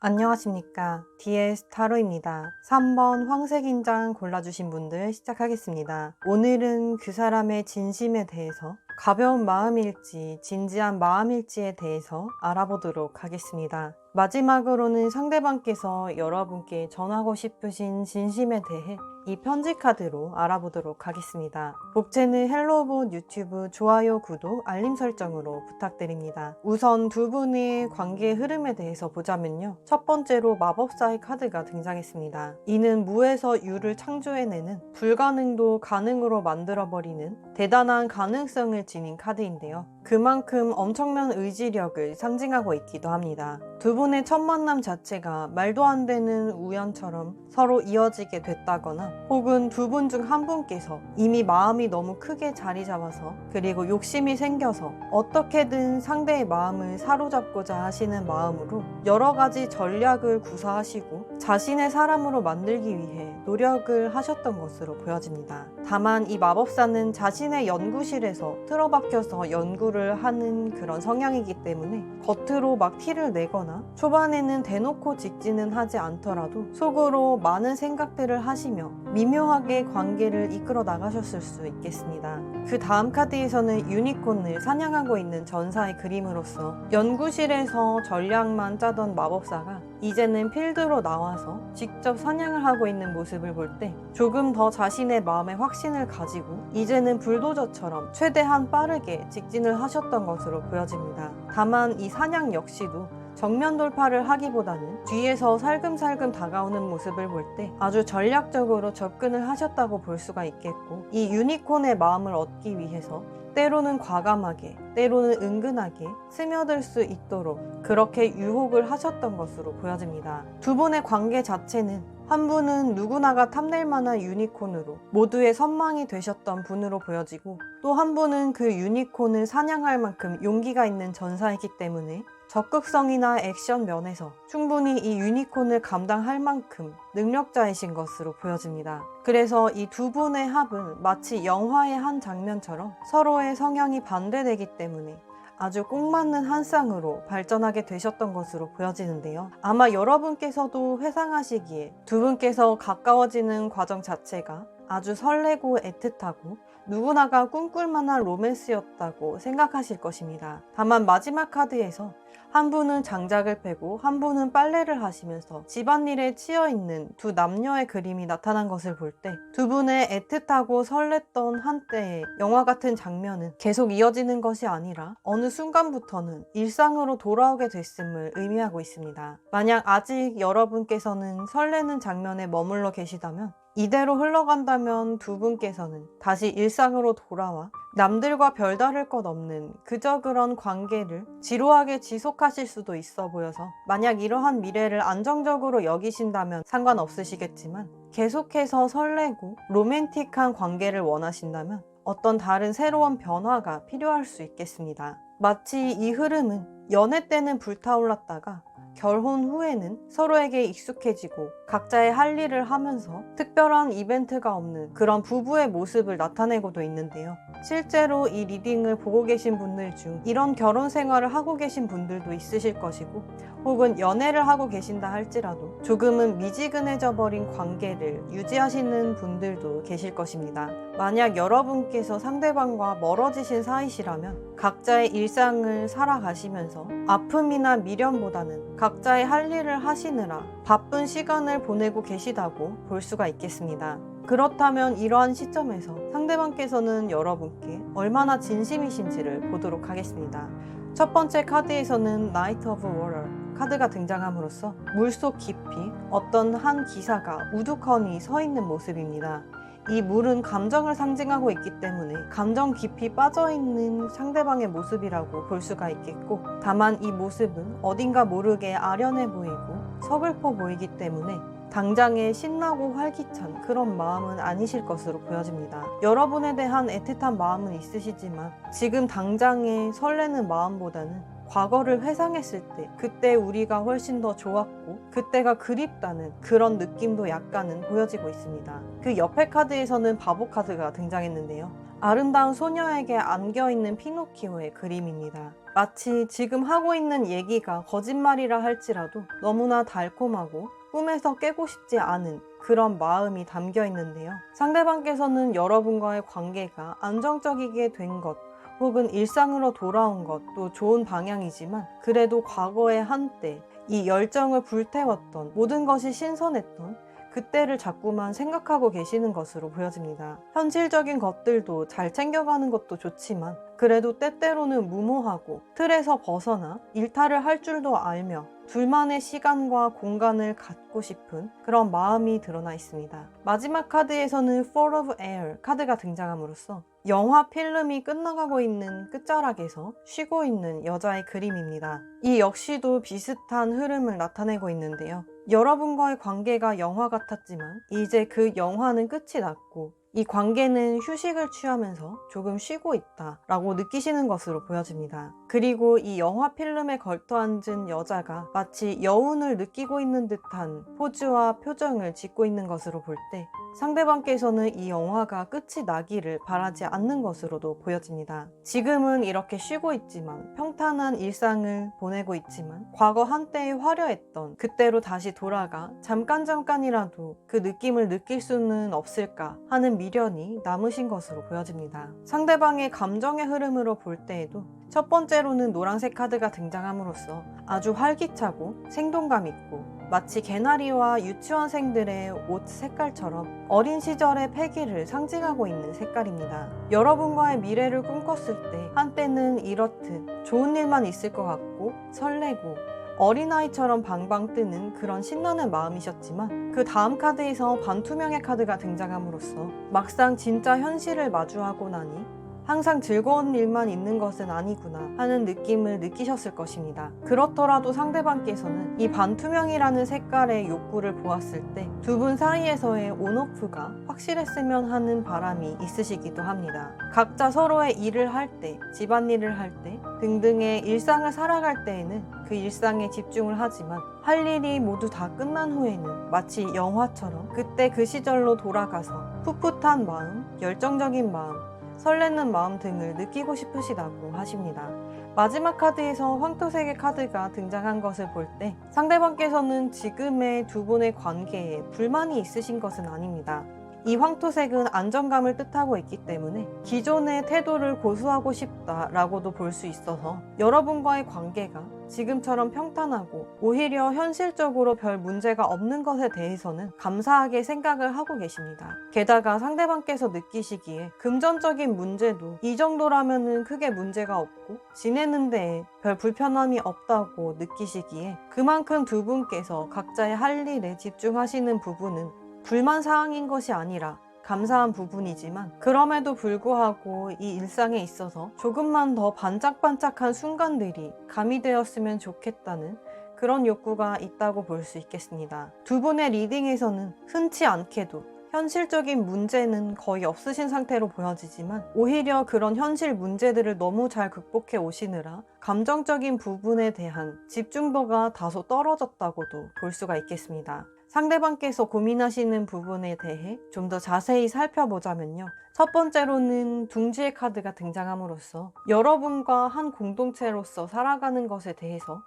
안녕하십니까. DS 타로입니다. 3번 황색 인장 골라주신 분들 시작하겠습니다. 오늘은 그 사람의 진심에 대해서 가벼운 마음일지 진지한 마음일지에 대해서 알아보도록 하겠습니다. 마지막으로는 상대방께서 여러분께 전하고 싶으신 진심에 대해 이 편지 카드로 알아보도록 하겠습니다. 복채는 헬로우본 유튜브 좋아요, 구독, 알림 설정으로 부탁드립니다. 우선 두 분의 관계의 흐름에 대해서 보자면요. 첫 번째로 마법사의 카드가 등장했습니다. 이는 무에서 유를 창조해내는 불가능도 가능으로 만들어버리는 대단한 가능성을 지닌 카드인데요. 그만큼 엄청난 의지력을 상징하고 있기도 합니다. 두 분의 첫 만남 자체가 말도 안 되는 우연처럼 서로 이어지게 됐다거나 혹은 두 분 중 한 분께서 이미 마음이 너무 크게 자리 잡아서 그리고 욕심이 생겨서 어떻게든 상대의 마음을 사로잡고자 하시는 마음으로 여러 가지 전략을 구사하시고 자신의 사람으로 만들기 위해 노력을 하셨던 것으로 보여집니다. 다만 이 마법사는 자신의 연구실에서 틀어박혀서 연구를 연구를 하는 그런 성향이기 때문에 겉으로 막 티를 내거나 초반에는 대놓고 직진은 하지 않더라도 속으로 많은 생각들을 하시며 미묘하게 관계를 이끌어 나가셨을 수 있겠습니다. 그 다음 카드에서는 유니콘을 사냥하고 있는 전사의 그림으로서 연구실에서 전략만 짜던 마법사가 이제는 필드로 나와서 직접 사냥을 하고 있는 모습을 볼 때 조금 더 자신의 마음에 확신을 가지고 이제는 불도저처럼 최대한 빠르게 직진을 하셨던 것으로 보여집니다. 다만 이 사냥 역시도 정면 돌파를 하기보다는 뒤에서 살금살금 다가오는 모습을 볼 때 아주 전략적으로 접근을 하셨다고 볼 수가 있겠고, 이 유니콘의 마음을 얻기 위해서 때로는 과감하게, 때로는 은근하게 스며들 수 있도록 그렇게 유혹을 하셨던 것으로 보여집니다. 두 분의 관계 자체는 한 분은 누구나가 탐낼 만한 유니콘으로 모두의 선망이 되셨던 분으로 보여지고, 또 한 분은 그 유니콘을 사냥할 만큼 용기가 있는 전사이기 때문에 적극성이나 액션 면에서 충분히 이 유니콘을 감당할 만큼 능력자이신 것으로 보여집니다. 그래서 이 두 분의 합은 마치 영화의 한 장면처럼 서로의 성향이 반대되기 때문에 아주 꼭 맞는 한 쌍으로 발전하게 되셨던 것으로 보여지는데요. 아마 여러분께서도 회상하시기에 두 분께서 가까워지는 과정 자체가 아주 설레고 애틋하고 누구나가 꿈꿀 만한 로맨스였다고 생각하실 것입니다. 다만 마지막 카드에서 한 분은 장작을 패고 한 분은 빨래를 하시면서 집안일에 치여있는 두 남녀의 그림이 나타난 것을 볼 때 두 분의 애틋하고 설렜던 한때의 영화 같은 장면은 계속 이어지는 것이 아니라 어느 순간부터는 일상으로 돌아오게 됐음을 의미하고 있습니다. 만약 아직 여러분께서는 설레는 장면에 머물러 계시다면, 이대로 흘러간다면 두 분께서는 다시 일상으로 돌아와 남들과 별다를 것 없는 그저 그런 관계를 지루하게 지속하실 수도 있어 보여서, 만약 이러한 미래를 안정적으로 여기신다면 상관없으시겠지만 계속해서 설레고 로맨틱한 관계를 원하신다면 어떤 다른 새로운 변화가 필요할 수 있겠습니다. 마치 이 흐름은 연애 때는 불타올랐다가 결혼 후에는 서로에게 익숙해지고 각자의 할 일을 하면서 특별한 이벤트가 없는 그런 부부의 모습을 나타내고도 있는데요. 실제로 이 리딩을 보고 계신 분들 중 이런 결혼 생활을 하고 계신 분들도 있으실 것이고, 혹은 연애를 하고 계신다 할지라도 조금은 미지근해져 버린 관계를 유지하시는 분들도 계실 것입니다. 만약 여러분께서 상대방과 멀어지신 사이시라면 각자의 일상을 살아가시면서 아픔이나 미련보다는 각자의 할 일을 하시느라 바쁜 시간을 보내고 계시다고 볼 수가 있겠습니다. 그렇다면 이러한 시점에서 상대방께서는 여러분께 얼마나 진심이신지를 보도록 하겠습니다. 첫 번째 카드에서는 나이트 오브 워터 카드가 등장함으로써 물속 깊이 어떤 한 기사가 우두커니 서 있는 모습입니다. 이 물은 감정을 상징하고 있기 때문에 감정 깊이 빠져있는 상대방의 모습이라고 볼 수가 있겠고, 다만 이 모습은 어딘가 모르게 아련해 보이고 서글퍼 보이기 때문에 당장에 신나고 활기찬 그런 마음은 아니실 것으로 보여집니다. 여러분에 대한 애틋한 마음은 있으시지만 지금 당장에 설레는 마음보다는 과거를 회상했을 때 그때 우리가 훨씬 더 좋았고 그때가 그립다는 그런 느낌도 약간은 보여지고 있습니다. 그 옆에 카드에서는 바보 카드가 등장했는데요. 아름다운 소녀에게 안겨있는 피노키오의 그림입니다. 마치 지금 하고 있는 얘기가 거짓말이라 할지라도 너무나 달콤하고 꿈에서 깨고 싶지 않은 그런 마음이 담겨 있는데요. 상대방께서는 여러분과의 관계가 안정적이게 된 것, 혹은 일상으로 돌아온 것도 좋은 방향이지만, 그래도 과거의 한때 이 열정을 불태웠던, 모든 것이 신선했던 그때를 자꾸만 생각하고 계시는 것으로 보여집니다. 현실적인 것들도 잘 챙겨가는 것도 좋지만 그래도 때때로는 무모하고 틀에서 벗어나 일탈을 할 줄도 알며 둘만의 시간과 공간을 갖고 싶은 그런 마음이 드러나 있습니다. 마지막 카드에서는 Fall of Air 카드가 등장함으로써 영화 필름이 끝나가고 있는 끝자락에서 쉬고 있는 여자의 그림입니다. 이 역시도 비슷한 흐름을 나타내고 있는데요. 여러분과의 관계가 영화 같았지만 이제 그 영화는 끝이 났고 이 관계는 휴식을 취하면서 조금 쉬고 있다 라고 느끼시는 것으로 보여집니다. 그리고 이 영화 필름에 걸터앉은 여자가 마치 여운을 느끼고 있는 듯한 포즈와 표정을 짓고 있는 것으로 볼 때 상대방께서는 이 영화가 끝이 나기를 바라지 않는 것으로도 보여집니다. 지금은 이렇게 쉬고 있지만 평탄한 일상을 보내고 있지만 과거 한때에 화려했던 그때로 다시 돌아가 잠깐이라도 그 느낌을 느낄 수는 없을까 하는 미련이 남으신 것으로 보여집니다. 상대방의 감정의 흐름으로 볼 때에도 첫 번째로는 노란색 카드가 등장함으로써 아주 활기차고 생동감 있고 마치 개나리와 유치원생들의 옷 색깔처럼 어린 시절의 패기를 상징하고 있는 색깔입니다. 여러분과의 미래를 꿈꿨을 때 한때는 이렇듯 좋은 일만 있을 것 같고 설레고 어린아이처럼 방방 뜨는 그런 신나는 마음이셨지만 그 다음 카드에서 반투명의 카드가 등장함으로써 막상 진짜 현실을 마주하고 나니 항상 즐거운 일만 있는 것은 아니구나 하는 느낌을 느끼셨을 것입니다. 그렇더라도 상대방께서는 이 반투명이라는 색깔의 욕구를 보았을 때 두 분 사이에서의 온오프가 확실했으면 하는 바람이 있으시기도 합니다. 각자 서로의 일을 할 때, 집안일을 할 때 등등의 일상을 살아갈 때에는 그 일상에 집중을 하지만 할 일이 모두 다 끝난 후에는 마치 영화처럼 그때 그 시절로 돌아가서 풋풋한 마음, 열정적인 마음, 설레는 마음 등을 느끼고 싶으시다고 하십니다. 마지막 카드에서 황토색의 카드가 등장한 것을 볼 때 상대방께서는 지금의 두 분의 관계에 불만이 있으신 것은 아닙니다. 이 황토색은 안정감을 뜻하고 있기 때문에 기존의 태도를 고수하고 싶다라고도 볼 수 있어서 여러분과의 관계가 지금처럼 평탄하고 오히려 현실적으로 별 문제가 없는 것에 대해서는 감사하게 생각을 하고 계십니다. 게다가 상대방께서 느끼시기에 금전적인 문제도 이 정도라면은 크게 문제가 없고 지내는 데에 별 불편함이 없다고 느끼시기에 그만큼 두 분께서 각자의 할 일에 집중하시는 부분은 불만 사항인 것이 아니라 감사한 부분이지만 그럼에도 불구하고 이 일상에 있어서 조금만 더 반짝반짝한 순간들이 가미되었으면 좋겠다는 그런 욕구가 있다고 볼 수 있겠습니다. 두 분의 리딩에서는 흔치 않게도 현실적인 문제는 거의 없으신 상태로 보여지지만 오히려 그런 현실 문제들을 너무 잘 극복해 오시느라 감정적인 부분에 대한 집중도가 다소 떨어졌다고도 볼 수가 있겠습니다. 상대방께서 고민하시는 부분에 대해 좀 더 자세히 살펴보자면요. 첫 번째로는 둥지의 카드가 등장함으로써 여러분과 한 공동체로서 살아가는 것에 대해서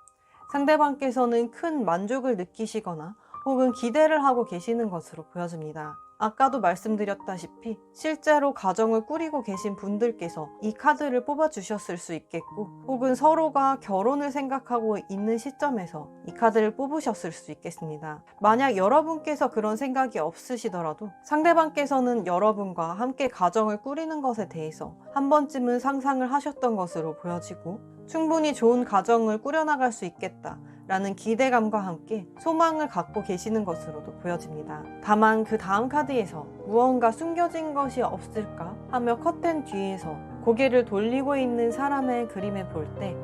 상대방께서는 큰 만족을 느끼시거나 혹은 기대를 하고 계시는 것으로 보여집니다. 아까도 말씀드렸다시피 실제로 가정을 꾸리고 계신 분들께서 이 카드를 뽑아주셨을 수 있겠고 혹은 서로가 결혼을 생각하고 있는 시점에서 이 카드를 뽑으셨을 수 있겠습니다. 만약 여러분께서 그런 생각이 없으시더라도 상대방께서는 여러분과 함께 가정을 꾸리는 것에 대해서 한 번쯤은 상상을 하셨던 것으로 보여지고 충분히 좋은 가정을 꾸려나갈 수 있겠다 라는 기대감과 함께 소망을 갖고 계시는 것으로도 보여집니다. 다만 그 다음 카드에서 무언가 숨겨진 것이 없을까 하며 커튼 뒤에서 고개를 돌리고 있는 사람의 그림을 볼 때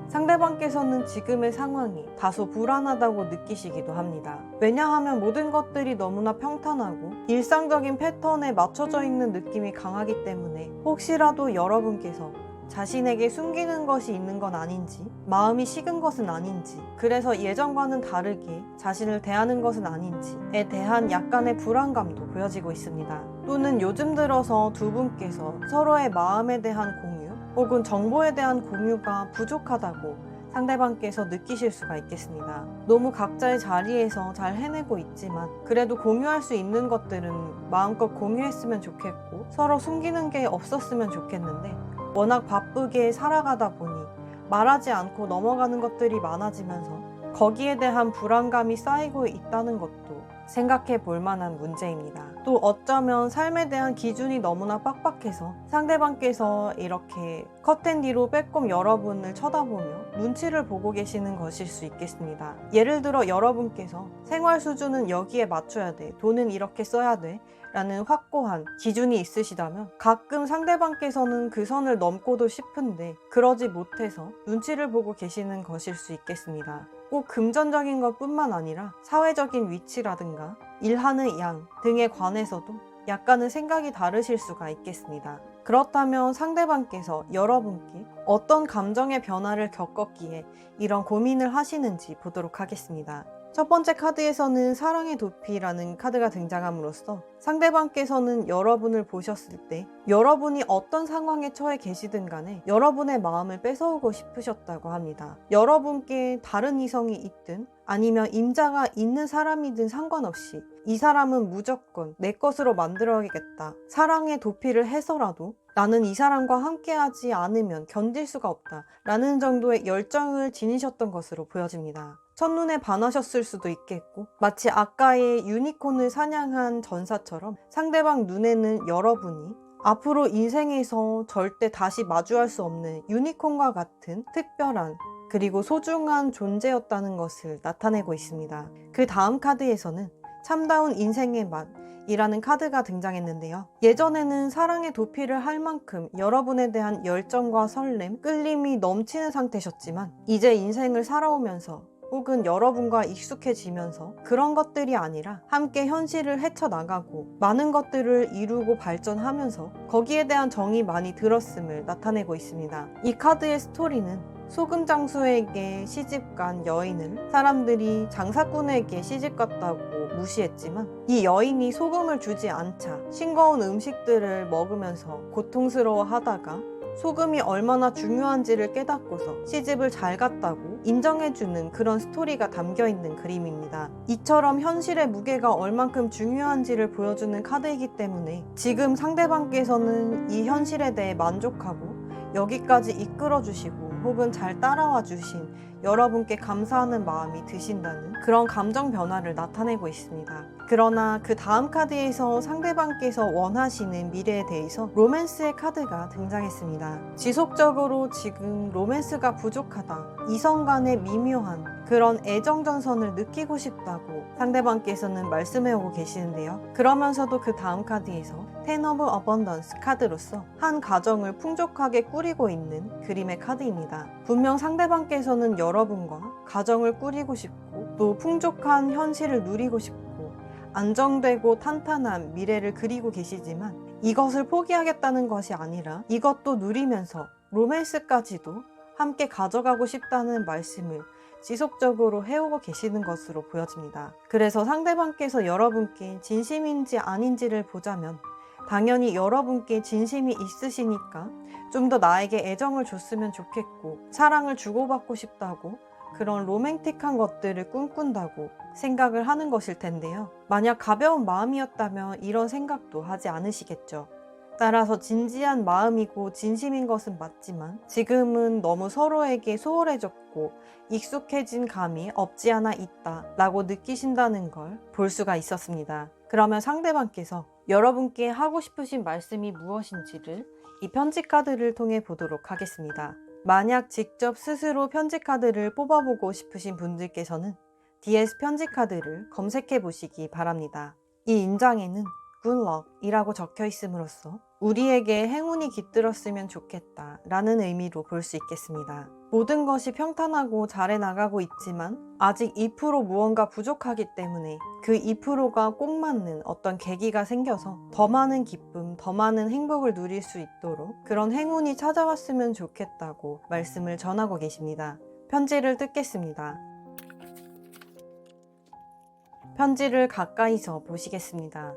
상대방께서는 지금의 상황이 다소 불안하다고 느끼시기도 합니다. 왜냐하면 모든 것들이 너무나 평탄하고 일상적인 패턴에 맞춰져 있는 느낌이 강하기 때문에 혹시라도 여러분께서 자신에게 숨기는 것이 있는 건 아닌지, 마음이 식은 것은 아닌지, 그래서 예전과는 다르게 자신을 대하는 것은 아닌지에 대한 약간의 불안감도 보여지고 있습니다. 또는 요즘 들어서 두 분께서 서로의 마음에 대한 공유 혹은 정보에 대한 공유가 부족하다고 상대방께서 느끼실 수가 있겠습니다. 너무 각자의 자리에서 잘 해내고 있지만 그래도 공유할 수 있는 것들은 마음껏 공유했으면 좋겠고 서로 숨기는 게 없었으면 좋겠는데 워낙 바쁘게 살아가다 보니 말하지 않고 넘어가는 것들이 많아지면서 거기에 대한 불안감이 쌓이고 있다는 것도 생각해 볼 만한 문제입니다. 또 어쩌면 삶에 대한 기준이 너무나 빡빡해서 상대방께서 이렇게 커튼 뒤로 빼꼼 여러분을 쳐다보며 눈치를 보고 계시는 것일 수 있겠습니다. 예를 들어 여러분께서 생활 수준은 여기에 맞춰야 돼, 돈은 이렇게 써야 돼 라는 확고한 기준이 있으시다면 가끔 상대방께서는 그 선을 넘고도 싶은데 그러지 못해서 눈치를 보고 계시는 것일 수 있겠습니다. 꼭 금전적인 것 뿐만 아니라 사회적인 위치라든가 일하는 양 등에 관해서도 약간은 생각이 다르실 수가 있겠습니다. 그렇다면 상대방께서 여러분께 어떤 감정의 변화를 겪었기에 이런 고민을 하시는지 보도록 하겠습니다. 첫 번째 카드에서는 사랑의 도피라는 카드가 등장함으로써 상대방께서는 여러분을 보셨을 때 여러분이 어떤 상황에 처해 계시든 간에 여러분의 마음을 뺏어오고 싶으셨다고 합니다. 여러분께 다른 이성이 있든 아니면 임자가 있는 사람이든 상관없이 이 사람은 무조건 내 것으로 만들어야겠다. 사랑의 도피를 해서라도 나는 이 사람과 함께하지 않으면 견딜 수가 없다. 라는 정도의 열정을 지니셨던 것으로 보여집니다. 첫눈에 반하셨을 수도 있겠고 마치 아까의 유니콘을 사냥한 전사처럼 상대방 눈에는 여러분이 앞으로 인생에서 절대 다시 마주할 수 없는 유니콘과 같은 특별한 그리고 소중한 존재였다는 것을 나타내고 있습니다. 그 다음 카드에서는 참다운 인생의 맛이라는 카드가 등장했는데요. 예전에는 사랑의 도피를 할 만큼 여러분에 대한 열정과 설렘, 끌림이 넘치는 상태셨지만 이제 인생을 살아오면서 혹은 여러분과 익숙해지면서 그런 것들이 아니라 함께 현실을 헤쳐나가고 많은 것들을 이루고 발전하면서 거기에 대한 정이 많이 들었음을 나타내고 있습니다. 이 카드의 스토리는 소금장수에게 시집간 여인을 사람들이 장사꾼에게 시집갔다고 무시했지만 이 여인이 소금을 주지 않자 싱거운 음식들을 먹으면서 고통스러워하다가 소금이 얼마나 중요한지를 깨닫고서 시집을 잘 갔다고 인정해주는 그런 스토리가 담겨있는 그림입니다. 이처럼 현실의 무게가 얼만큼 중요한지를 보여주는 카드이기 때문에 지금 상대방께서는 이 현실에 대해 만족하고 여기까지 이끌어주시고 혹은 잘 따라와 주신 여러분께 감사하는 마음이 드신다는 그런 감정 변화를 나타내고 있습니다. 그러나 그 다음 카드에서 상대방께서 원하시는 미래에 대해서 로맨스의 카드가 등장했습니다. 지속적으로 지금 로맨스가 부족하다. 이성 간의 미묘한 그런 애정전선을 느끼고 싶다고 상대방께서는 말씀해오고 계시는데요. 그러면서도 그 다음 카드에서 Ten of Abundance 카드로서 한 가정을 풍족하게 꾸리고 있는 그림의 카드입니다. 분명 상대방께서는 여러분과 가정을 꾸리고 싶고 또 풍족한 현실을 누리고 싶고 안정되고 탄탄한 미래를 그리고 계시지만 이것을 포기하겠다는 것이 아니라 이것도 누리면서 로맨스까지도 함께 가져가고 싶다는 말씀을 지속적으로 해오고 계시는 것으로 보여집니다. 그래서 상대방께서 여러분께 진심인지 아닌지를 보자면 당연히 여러분께 진심이 있으시니까 좀 더 나에게 애정을 줬으면 좋겠고 사랑을 주고받고 싶다고 그런 로맨틱한 것들을 꿈꾼다고 생각을 하는 것일 텐데요. 만약 가벼운 마음이었다면 이런 생각도 하지 않으시겠죠. 따라서 진지한 마음이고 진심인 것은 맞지만 지금은 너무 서로에게 소홀해졌고 익숙해진 감이 없지 않아 있다 라고 느끼신다는 걸 볼 수가 있었습니다. 그러면 상대방께서 여러분께 하고 싶으신 말씀이 무엇인지를 이 편지 카드를 통해 보도록 하겠습니다. 만약 직접 스스로 편지 카드를 뽑아보고 싶으신 분들께서는 DS 편지 카드를 검색해 보시기 바랍니다. 이 인장에는 Good luck 이라고 적혀 있음으로써 우리에게 행운이 깃들었으면 좋겠다 라는 의미로 볼 수 있겠습니다. 모든 것이 평탄하고 잘 나가고 있지만 아직 2% 무언가 부족하기 때문에 그 2%가 꼭 맞는 어떤 계기가 생겨서 더 많은 기쁨, 더 많은 행복을 누릴 수 있도록 그런 행운이 찾아왔으면 좋겠다고 말씀을 전하고 계십니다. 편지를 뜯겠습니다. 편지를 가까이서 보시겠습니다.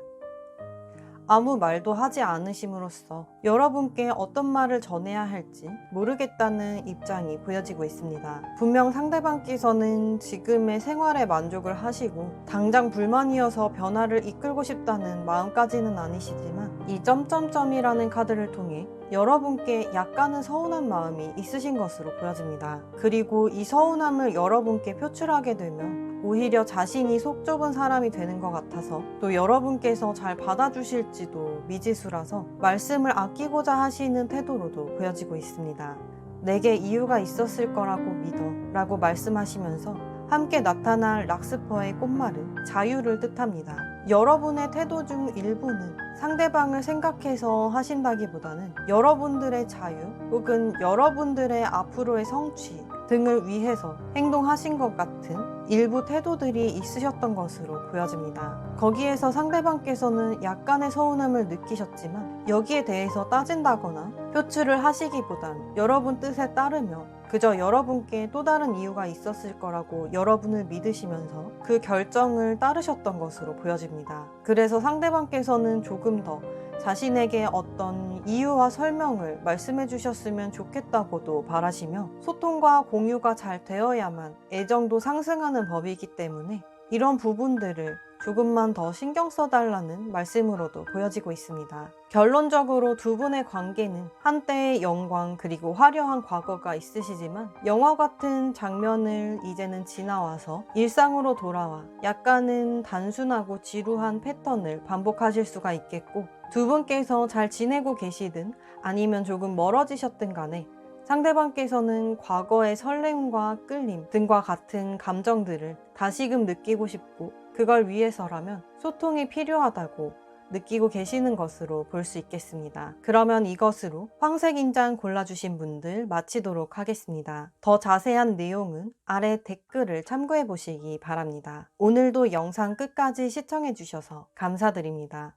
아무 말도 하지 않으심으로써 여러분께 어떤 말을 전해야 할지 모르겠다는 입장이 보여지고 있습니다. 분명 상대방께서는 지금의 생활에 만족을 하시고 당장 불만이어서 변화를 이끌고 싶다는 마음까지는 아니시지만 이 점점점이라는 카드를 통해 여러분께 약간은 서운한 마음이 있으신 것으로 보여집니다. 그리고 이 서운함을 여러분께 표출하게 되면 오히려 자신이 속 좁은 사람이 되는 것 같아서 또 여러분께서 잘 받아주실지도 미지수라서 말씀을 아끼고자 하시는 태도로도 보여지고 있습니다. 내게 이유가 있었을 거라고 믿어 라고 말씀하시면서 함께 나타날 락스퍼의 꽃말은 자유를 뜻합니다. 여러분의 태도 중 일부는 상대방을 생각해서 하신다기보다는 여러분들의 자유 혹은 여러분들의 앞으로의 성취 등을 위해서 행동하신 것 같은 일부 태도들이 있으셨던 것으로 보여집니다. 거기에서 상대방께서는 약간의 서운함을 느끼셨지만 여기에 대해서 따진다거나 표출을 하시기보단 여러분 뜻에 따르며 그저 여러분께 또 다른 이유가 있었을 거라고 여러분을 믿으시면서 그 결정을 따르셨던 것으로 보여집니다. 그래서 상대방께서는 조금 더 자신에게 어떤 이유와 설명을 말씀해 주셨으면 좋겠다고도 바라시며 소통과 공유가 잘 되어야만 애정도 상승하는 법이기 때문에 이런 부분들을 조금만 더 신경 써달라는 말씀으로도 보여지고 있습니다. 결론적으로 두 분의 관계는 한때의 영광 그리고 화려한 과거가 있으시지만 영화 같은 장면을 이제는 지나와서 일상으로 돌아와 약간은 단순하고 지루한 패턴을 반복하실 수가 있겠고 두 분께서 잘 지내고 계시든 아니면 조금 멀어지셨든 간에 상대방께서는 과거의 설렘과 끌림 등과 같은 감정들을 다시금 느끼고 싶고 그걸 위해서라면 소통이 필요하다고 느끼고 계시는 것으로 볼 수 있겠습니다. 그러면 이것으로 황색인장 골라주신 분들 마치도록 하겠습니다. 더 자세한 내용은 아래 댓글을 참고해 보시기 바랍니다. 오늘도 영상 끝까지 시청해 주셔서 감사드립니다.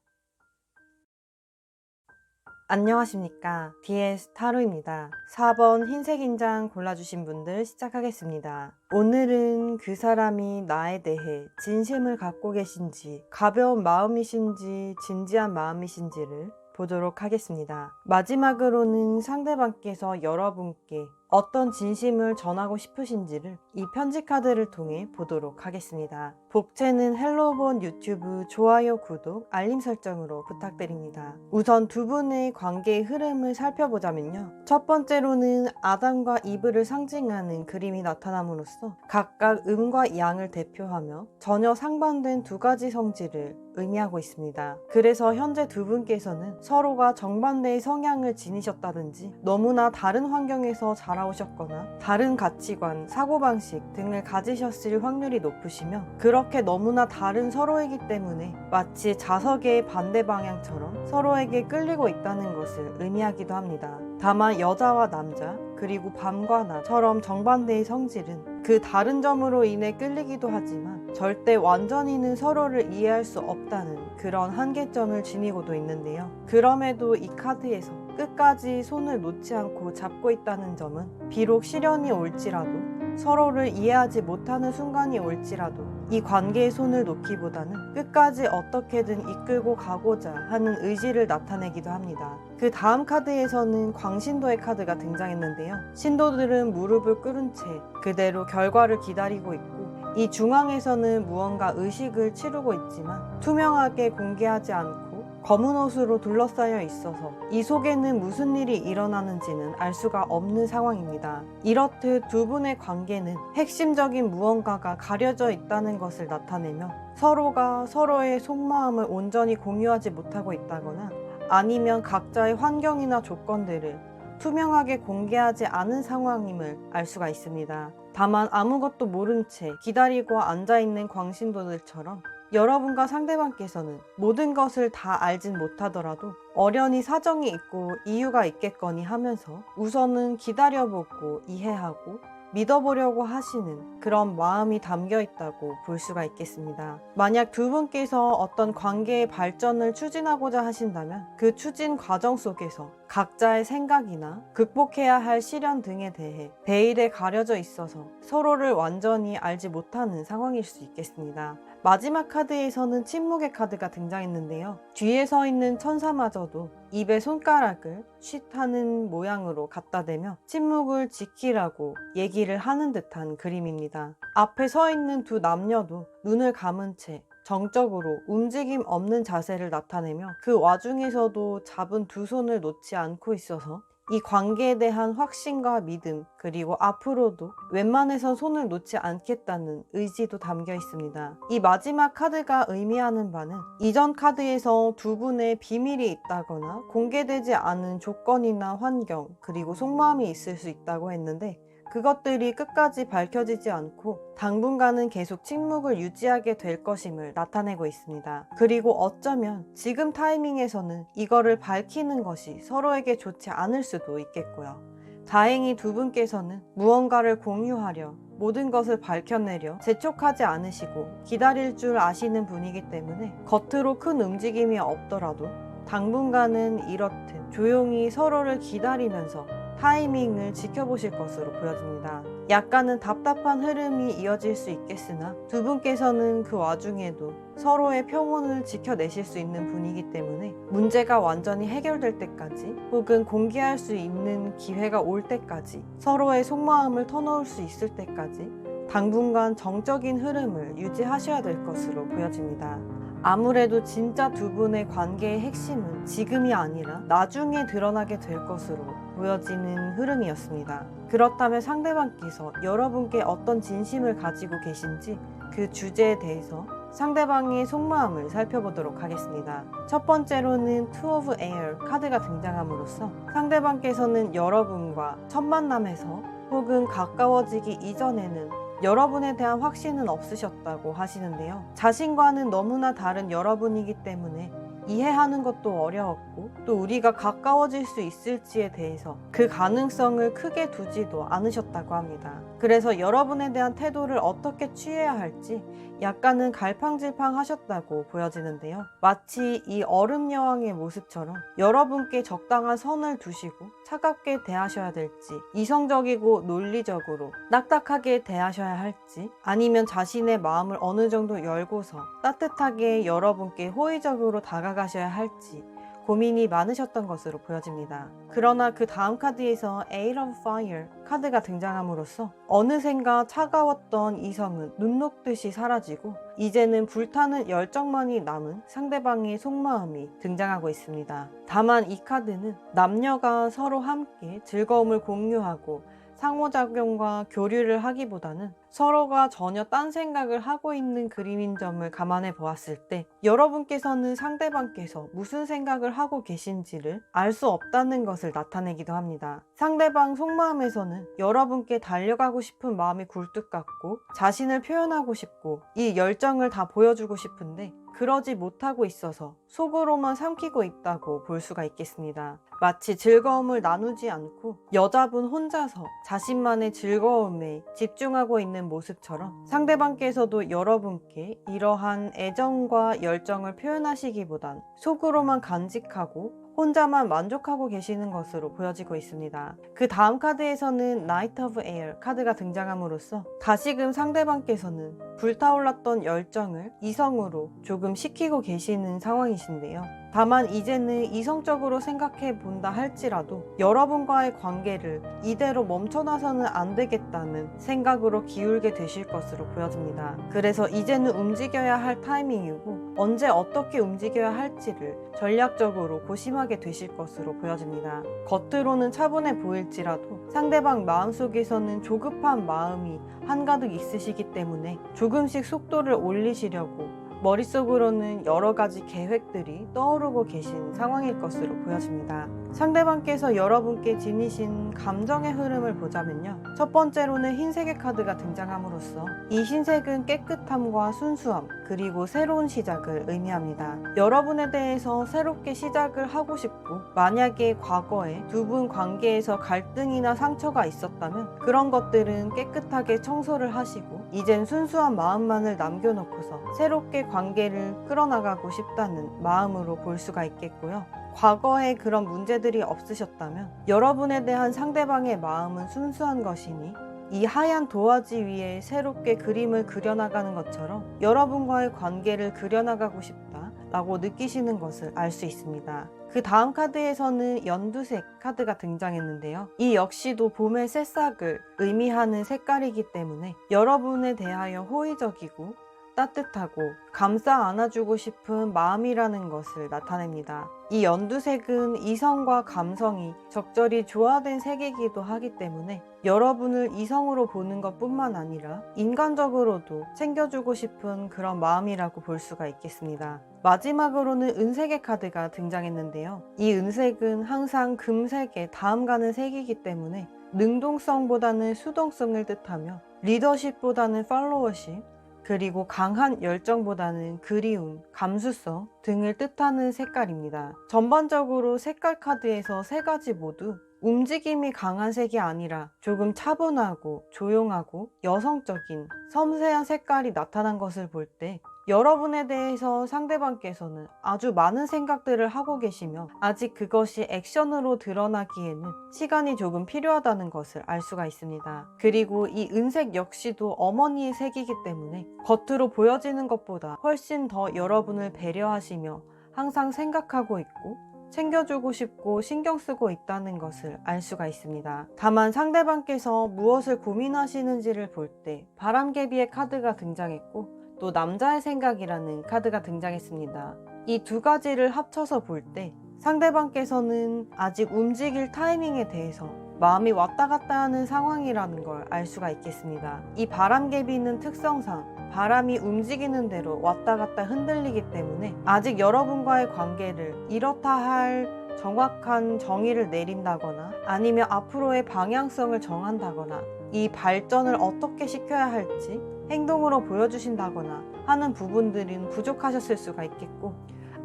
안녕하십니까. DS 타로입니다. 4번 흰색 인장 골라주신 분들 시작하겠습니다. 오늘은 그 사람이 나에 대해 진심을 갖고 계신지 가벼운 마음이신지 진지한 마음이신지를 보도록 하겠습니다. 마지막으로는 상대방께서 여러분께 어떤 진심을 전하고 싶으신지를 이 편지 카드를 통해 보도록 하겠습니다. 복채는 헬로본 유튜브 좋아요, 구독, 알림 설정으로 부탁드립니다. 우선 두 분의 관계의 흐름을 살펴보자면요. 첫 번째로는 아담과 이브를 상징하는 그림이 나타남으로써 각각 음과 양을 대표하며 전혀 상반된 두 가지 성질을 의미하고 있습니다. 그래서 현재 두 분께서는 서로가 정반대의 성향을 지니셨다든지 너무나 다른 환경에서 자라오셨거나 다른 가치관, 사고방식 등을 가지셨을 확률이 높으시며 그렇게 너무나 다른 서로이기 때문에 마치 자석의 반대 방향처럼 서로에게 끌리고 있다는 것을 의미하기도 합니다. 다만 여자와 남자, 그리고 밤과 낮처럼 정반대의 성질은 그 다른 점으로 인해 끌리기도 하지만 절대 완전히는 서로를 이해할 수 없다는 그런 한계점을 지니고도 있는데요. 그럼에도 이 카드에서 끝까지 손을 놓지 않고 잡고 있다는 점은 비록 시련이 올지라도 서로를 이해하지 못하는 순간이 올지라도 이 관계에 손을 놓기보다는 끝까지 어떻게든 이끌고 가고자 하는 의지를 나타내기도 합니다. 그 다음 카드에서는 광신도의 카드가 등장했는데요. 신도들은 무릎을 꿇은 채 그대로 결과를 기다리고 있고 이 중앙에서는 무언가 의식을 치르고 있지만 투명하게 공개하지 않고 검은 옷으로 둘러싸여 있어서 이 속에는 무슨 일이 일어나는지는 알 수가 없는 상황입니다. 이렇듯 두 분의 관계는 핵심적인 무언가가 가려져 있다는 것을 나타내며 서로가 서로의 속마음을 온전히 공유하지 못하고 있다거나 아니면 각자의 환경이나 조건들을 투명하게 공개하지 않은 상황임을 알 수가 있습니다. 다만 아무것도 모른 채 기다리고 앉아있는 광신도들처럼 여러분과 상대방께서는 모든 것을 다 알진 못하더라도 어련히 사정이 있고 이유가 있겠거니 하면서 우선은 기다려보고 이해하고 믿어보려고 하시는 그런 마음이 담겨 있다고 볼 수가 있겠습니다. 만약 두 분께서 어떤 관계의 발전을 추진하고자 하신다면 그 추진 과정 속에서 각자의 생각이나 극복해야 할 시련 등에 대해 베일에 가려져 있어서 서로를 완전히 알지 못하는 상황일 수 있겠습니다. 마지막 카드에서는 침묵의 카드가 등장했는데요. 뒤에 서 있는 천사마저도 입에 손가락을 쉿하는 모양으로 갖다 대며 침묵을 지키라고 얘기를 하는 듯한 그림입니다. 앞에 서 있는 두 남녀도 눈을 감은 채 정적으로 움직임 없는 자세를 나타내며 그 와중에서도 잡은 두 손을 놓지 않고 있어서 이 관계에 대한 확신과 믿음 그리고 앞으로도 웬만해선 손을 놓지 않겠다는 의지도 담겨 있습니다. 이 마지막 카드가 의미하는 바는 이전 카드에서 두 분의 비밀이 있다거나 공개되지 않은 조건이나 환경 그리고 속마음이 있을 수 있다고 했는데 그것들이 끝까지 밝혀지지 않고 당분간은 계속 침묵을 유지하게 될 것임을 나타내고 있습니다. 그리고 어쩌면 지금 타이밍에서는 이거를 밝히는 것이 서로에게 좋지 않을 수도 있겠고요. 다행히 두 분께서는 무언가를 공유하려 모든 것을 밝혀내려 재촉하지 않으시고 기다릴 줄 아시는 분이기 때문에 겉으로 큰 움직임이 없더라도 당분간은 이렇듯 조용히 서로를 기다리면서 타이밍을 지켜보실 것으로 보여집니다. 약간은 답답한 흐름이 이어질 수 있겠으나 두 분께서는 그 와중에도 서로의 평온을 지켜내실 수 있는 분이기 때문에 문제가 완전히 해결될 때까지 혹은 공개할 수 있는 기회가 올 때까지 서로의 속마음을 터놓을 수 있을 때까지 당분간 정적인 흐름을 유지하셔야 될 것으로 보여집니다. 아무래도 진짜 두 분의 관계의 핵심은 지금이 아니라 나중에 드러나게 될 것으로 보여지는 흐름이었습니다. 그렇다면 상대방께서 여러분께 어떤 진심을 가지고 계신지 그 주제에 대해서 상대방의 속마음을 살펴보도록 하겠습니다. 첫 번째로는 Two of Air 카드가 등장함으로써 상대방께서는 여러분과 첫 만남에서 혹은 가까워지기 이전에는 여러분에 대한 확신은 없으셨다고 하시는데요. 자신과는 너무나 다른 여러분이기 때문에 이해하는 것도 어려웠고 또 우리가 가까워질 수 있을지에 대해서 그 가능성을 크게 두지도 않으셨다고 합니다. 그래서 여러분에 대한 태도를 어떻게 취해야 할지 약간은 갈팡질팡 하셨다고 보여지는데요. 마치 이 얼음 여왕의 모습처럼 여러분께 적당한 선을 두시고 차갑게 대하셔야 될지, 이성적이고 논리적으로 딱딱하게 대하셔야 할지, 아니면 자신의 마음을 어느 정도 열고서 따뜻하게 여러분께 호의적으로 다가가셔야 할지 고민이 많으셨던 것으로 보여집니다. 그러나 그 다음 카드에서 Eight of Fire 카드가 등장함으로써 어느샌가 차가웠던 이성은 눈 녹듯이 사라지고 이제는 불타는 열정만이 남은 상대방의 속마음이 등장하고 있습니다. 다만 이 카드는 남녀가 서로 함께 즐거움을 공유하고 상호작용과 교류를 하기보다는 서로가 전혀 딴 생각을 하고 있는 그림인 점을 감안해 보았을 때 여러분께서는 상대방께서 무슨 생각을 하고 계신지를 알 수 없다는 것을 나타내기도 합니다. 상대방 속마음에서는 여러분께 달려가고 싶은 마음이 굴뚝 같고 자신을 표현하고 싶고 이 열정을 다 보여주고 싶은데 그러지 못하고 있어서 속으로만 삼키고 있다고 볼 수가 있겠습니다. 마치 즐거움을 나누지 않고 여자분 혼자서 자신만의 즐거움에 집중하고 있는 모습처럼 상대방께서도 여러분께 이러한 애정과 열정을 표현하시기보단 속으로만 간직하고 혼자만 만족하고 계시는 것으로 보여지고 있습니다. 그 다음 카드에서는 Knight of Air 카드가 등장함으로써 다시금 상대방께서는 불타올랐던 열정을 이성으로 조금 식히고 계시는 상황이신데요. 다만 이제는 이성적으로 생각해 본다 할지라도 여러분과의 관계를 이대로 멈춰놔서는 안 되겠다는 생각으로 기울게 되실 것으로 보여집니다. 그래서 이제는 움직여야 할 타이밍이고 언제 어떻게 움직여야 할지를 전략적으로 고심하게 되실 것으로 보여집니다. 겉으로는 차분해 보일지라도 상대방 마음속에서는 조급한 마음이 한가득 있으시기 때문에 조금씩 속도를 올리시려고 머릿속으로는 여러 가지 계획들이 떠오르고 계신 상황일 것으로 보여집니다. 상대방께서 여러분께 지니신 감정의 흐름을 보자면요. 첫 번째로는 흰색의 카드가 등장함으로써 이 흰색은 깨끗함과 순수함 그리고 새로운 시작을 의미합니다. 여러분에 대해서 새롭게 시작을 하고 싶고 만약에 과거에 두 분 관계에서 갈등이나 상처가 있었다면 그런 것들은 깨끗하게 청소를 하시고 이젠 순수한 마음만을 남겨놓고서 새롭게 관계를 끌어나가고 싶다는 마음으로 볼 수가 있겠고요. 과거에 그런 문제들이 없으셨다면 여러분에 대한 상대방의 마음은 순수한 것이니 이 하얀 도화지 위에 새롭게 그림을 그려나가는 것처럼 여러분과의 관계를 그려나가고 싶다라고 느끼시는 것을 알 수 있습니다. 그 다음 카드에서는 연두색 카드가 등장했는데요. 이 역시도 봄의 새싹을 의미하는 색깔이기 때문에 여러분에 대하여 호의적이고 따뜻하고 감싸 안아주고 싶은 마음이라는 것을 나타냅니다. 이 연두색은 이성과 감성이 적절히 조화된 색이기도 하기 때문에 여러분을 이성으로 보는 것뿐만 아니라 인간적으로도 챙겨주고 싶은 그런 마음이라고 볼 수가 있겠습니다. 마지막으로는 은색의 카드가 등장했는데요. 이 은색은 항상 금색의 다음 가는 색이기 때문에 능동성보다는 수동성을 뜻하며 리더십보다는 팔로워십 그리고 강한 열정보다는 그리움, 감수성 등을 뜻하는 색깔입니다. 전반적으로 색깔 카드에서 세 가지 모두 움직임이 강한 색이 아니라 조금 차분하고 조용하고 여성적인 섬세한 색깔이 나타난 것을 볼 때 여러분에 대해서 상대방께서는 아주 많은 생각들을 하고 계시며 아직 그것이 액션으로 드러나기에는 시간이 조금 필요하다는 것을 알 수가 있습니다. 그리고 이 은색 역시도 어머니의 색이기 때문에 겉으로 보여지는 것보다 훨씬 더 여러분을 배려하시며 항상 생각하고 있고 챙겨주고 싶고 신경 쓰고 있다는 것을 알 수가 있습니다. 다만 상대방께서 무엇을 고민하시는지를 볼 때 바람개비의 카드가 등장했고 또 남자의 생각이라는 카드가 등장했습니다. 이 두 가지를 합쳐서 볼 때 상대방께서는 아직 움직일 타이밍에 대해서 마음이 왔다 갔다 하는 상황이라는 걸 알 수가 있겠습니다. 이 바람개비는 특성상 바람이 움직이는 대로 왔다 갔다 흔들리기 때문에 아직 여러분과의 관계를 이렇다 할 정확한 정의를 내린다거나 아니면 앞으로의 방향성을 정한다거나 이 발전을 어떻게 시켜야 할지 행동으로 보여주신다거나 하는 부분들은 부족하셨을 수가 있겠고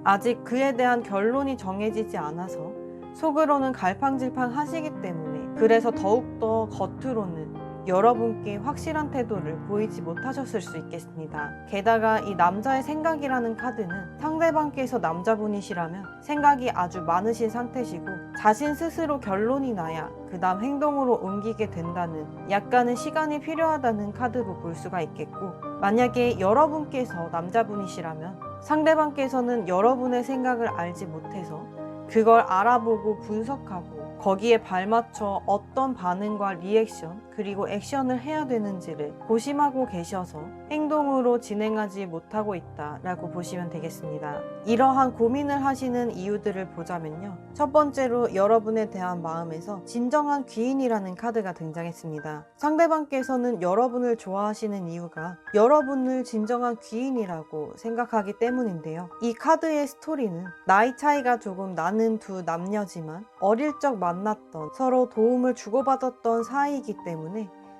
아직 그에 대한 결론이 정해지지 않아서 속으로는 갈팡질팡 하시기 때문에 그래서 더욱더 겉으로는 여러분께 확실한 태도를 보이지 못하셨을 수 있겠습니다. 게다가 이 남자의 생각이라는 카드는 상대방께서 남자분이시라면 생각이 아주 많으신 상태시고 자신 스스로 결론이 나야 그 다음 행동으로 옮기게 된다는 약간의 시간이 필요하다는 카드로 볼 수가 있겠고 만약에 여러분께서 남자분이시라면 상대방께서는 여러분의 생각을 알지 못해서 그걸 알아보고 분석하고 거기에 발맞춰 어떤 반응과 리액션 그리고 액션을 해야 되는지를 고심하고 계셔서 행동으로 진행하지 못하고 있다라고 보시면 되겠습니다. 이러한 고민을 하시는 이유들을 보자면요. 첫 번째로 여러분에 대한 마음에서 진정한 귀인이라는 카드가 등장했습니다. 상대방께서는 여러분을 좋아하시는 이유가 여러분을 진정한 귀인이라고 생각하기 때문인데요. 이 카드의 스토리는 나이 차이가 조금 나는 두 남녀지만 어릴 적 만났던 서로 도움을 주고받았던 사이이기 때문에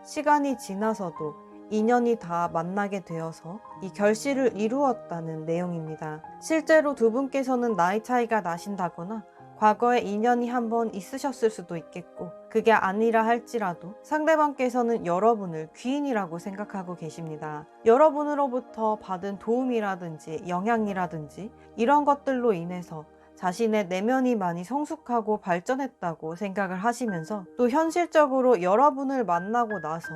시간이 지나서도 인연이 다 만나게 되어서 이 결실을 이루었다는 내용입니다. 실제로 두 분께서는 나이 차이가 나신다거나 과거에 인연이 한번 있으셨을 수도 있겠고 그게 아니라 할지라도 상대방께서는 여러분을 귀인이라고 생각하고 계십니다. 여러분으로부터 받은 도움이라든지 영향이라든지 이런 것들로 인해서 자신의 내면이 많이 성숙하고 발전했다고 생각을 하시면서 또 현실적으로 여러분을 만나고 나서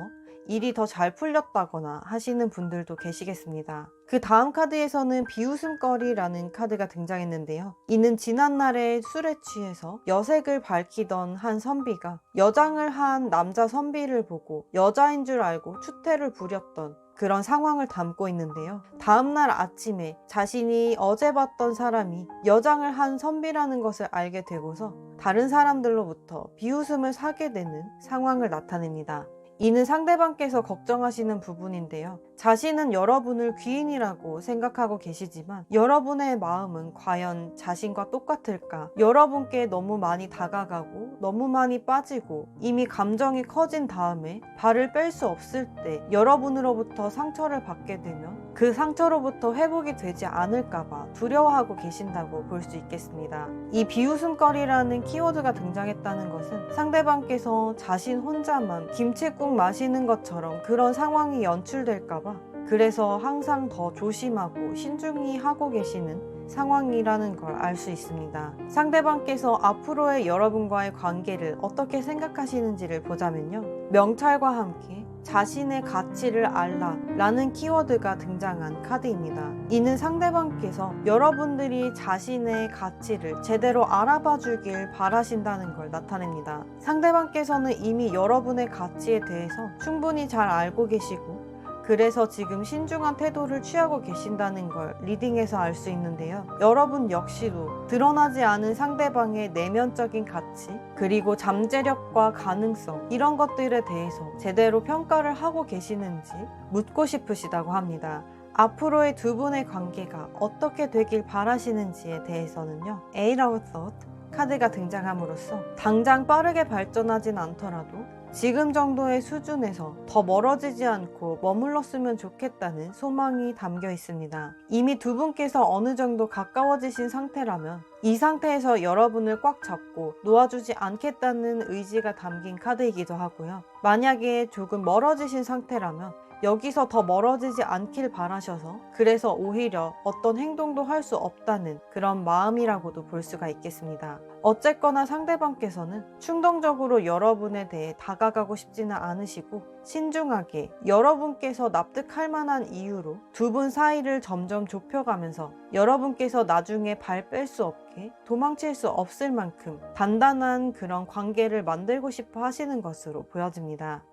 일이 더 잘 풀렸다거나 하시는 분들도 계시겠습니다. 그 다음 카드에서는 비웃음거리라는 카드가 등장했는데요. 이는 지난날에 술에 취해서 여색을 밝히던 한 선비가 여장을 한 남자 선비를 보고 여자인 줄 알고 추태를 부렸던 그런 상황을 담고 있는데요. 다음날 아침에 자신이 어제 봤던 사람이 여장을 한 선비라는 것을 알게 되고서 다른 사람들로부터 비웃음을 사게 되는 상황을 나타냅니다. 이는 상대방께서 걱정하시는 부분인데요. 자신은 여러분을 귀인이라고 생각하고 계시지만 여러분의 마음은 과연 자신과 똑같을까? 여러분께 너무 많이 다가가고 너무 많이 빠지고 이미 감정이 커진 다음에 발을 뺄 수 없을 때 여러분으로부터 상처를 받게 되면 그 상처로부터 회복이 되지 않을까봐 두려워하고 계신다고 볼 수 있겠습니다. 이 비웃음거리라는 키워드가 등장했다는 것은 상대방께서 자신 혼자만 김칫국 마시는 것처럼 그런 상황이 연출될까봐 그래서 항상 더 조심하고 신중히 하고 계시는 상황이라는 걸 알 수 있습니다. 상대방께서 앞으로의 여러분과의 관계를 어떻게 생각하시는지를 보자면요. 명찰과 함께 자신의 가치를 알라 라는 키워드가 등장한 카드입니다. 이는 상대방께서 여러분들이 자신의 가치를 제대로 알아봐 주길 바라신다는 걸 나타냅니다. 상대방께서는 이미 여러분의 가치에 대해서 충분히 잘 알고 계시고 그래서 지금 신중한 태도를 취하고 계신다는 걸 리딩에서 알 수 있는데요. 여러분 역시도 드러나지 않은 상대방의 내면적인 가치 그리고 잠재력과 가능성 이런 것들에 대해서 제대로 평가를 하고 계시는지 묻고 싶으시다고 합니다. 앞으로의 두 분의 관계가 어떻게 되길 바라시는지에 대해서는요. Eight of Thoughts 카드가 등장함으로써 당장 빠르게 발전하진 않더라도 지금 정도의 수준에서 더 멀어지지 않고 머물렀으면 좋겠다는 소망이 담겨 있습니다. 이미 두 분께서 어느 정도 가까워지신 상태라면 이 상태에서 여러분을 꽉 잡고 놓아주지 않겠다는 의지가 담긴 카드이기도 하고요. 만약에 조금 멀어지신 상태라면 여기서 더 멀어지지 않길 바라셔서 그래서 오히려 어떤 행동도 할 수 없다는 그런 마음이라고도 볼 수가 있겠습니다. 어쨌거나 상대방께서는 충동적으로 여러분에 대해 다가가고 싶지는 않으시고 신중하게 여러분께서 납득할 만한 이유로 두 분 사이를 점점 좁혀가면서 여러분께서 나중에 발 뺄 수 없게 도망칠 수 없을 만큼 단단한 그런 관계를 만들고 싶어 하시는 것으로 보여집니다.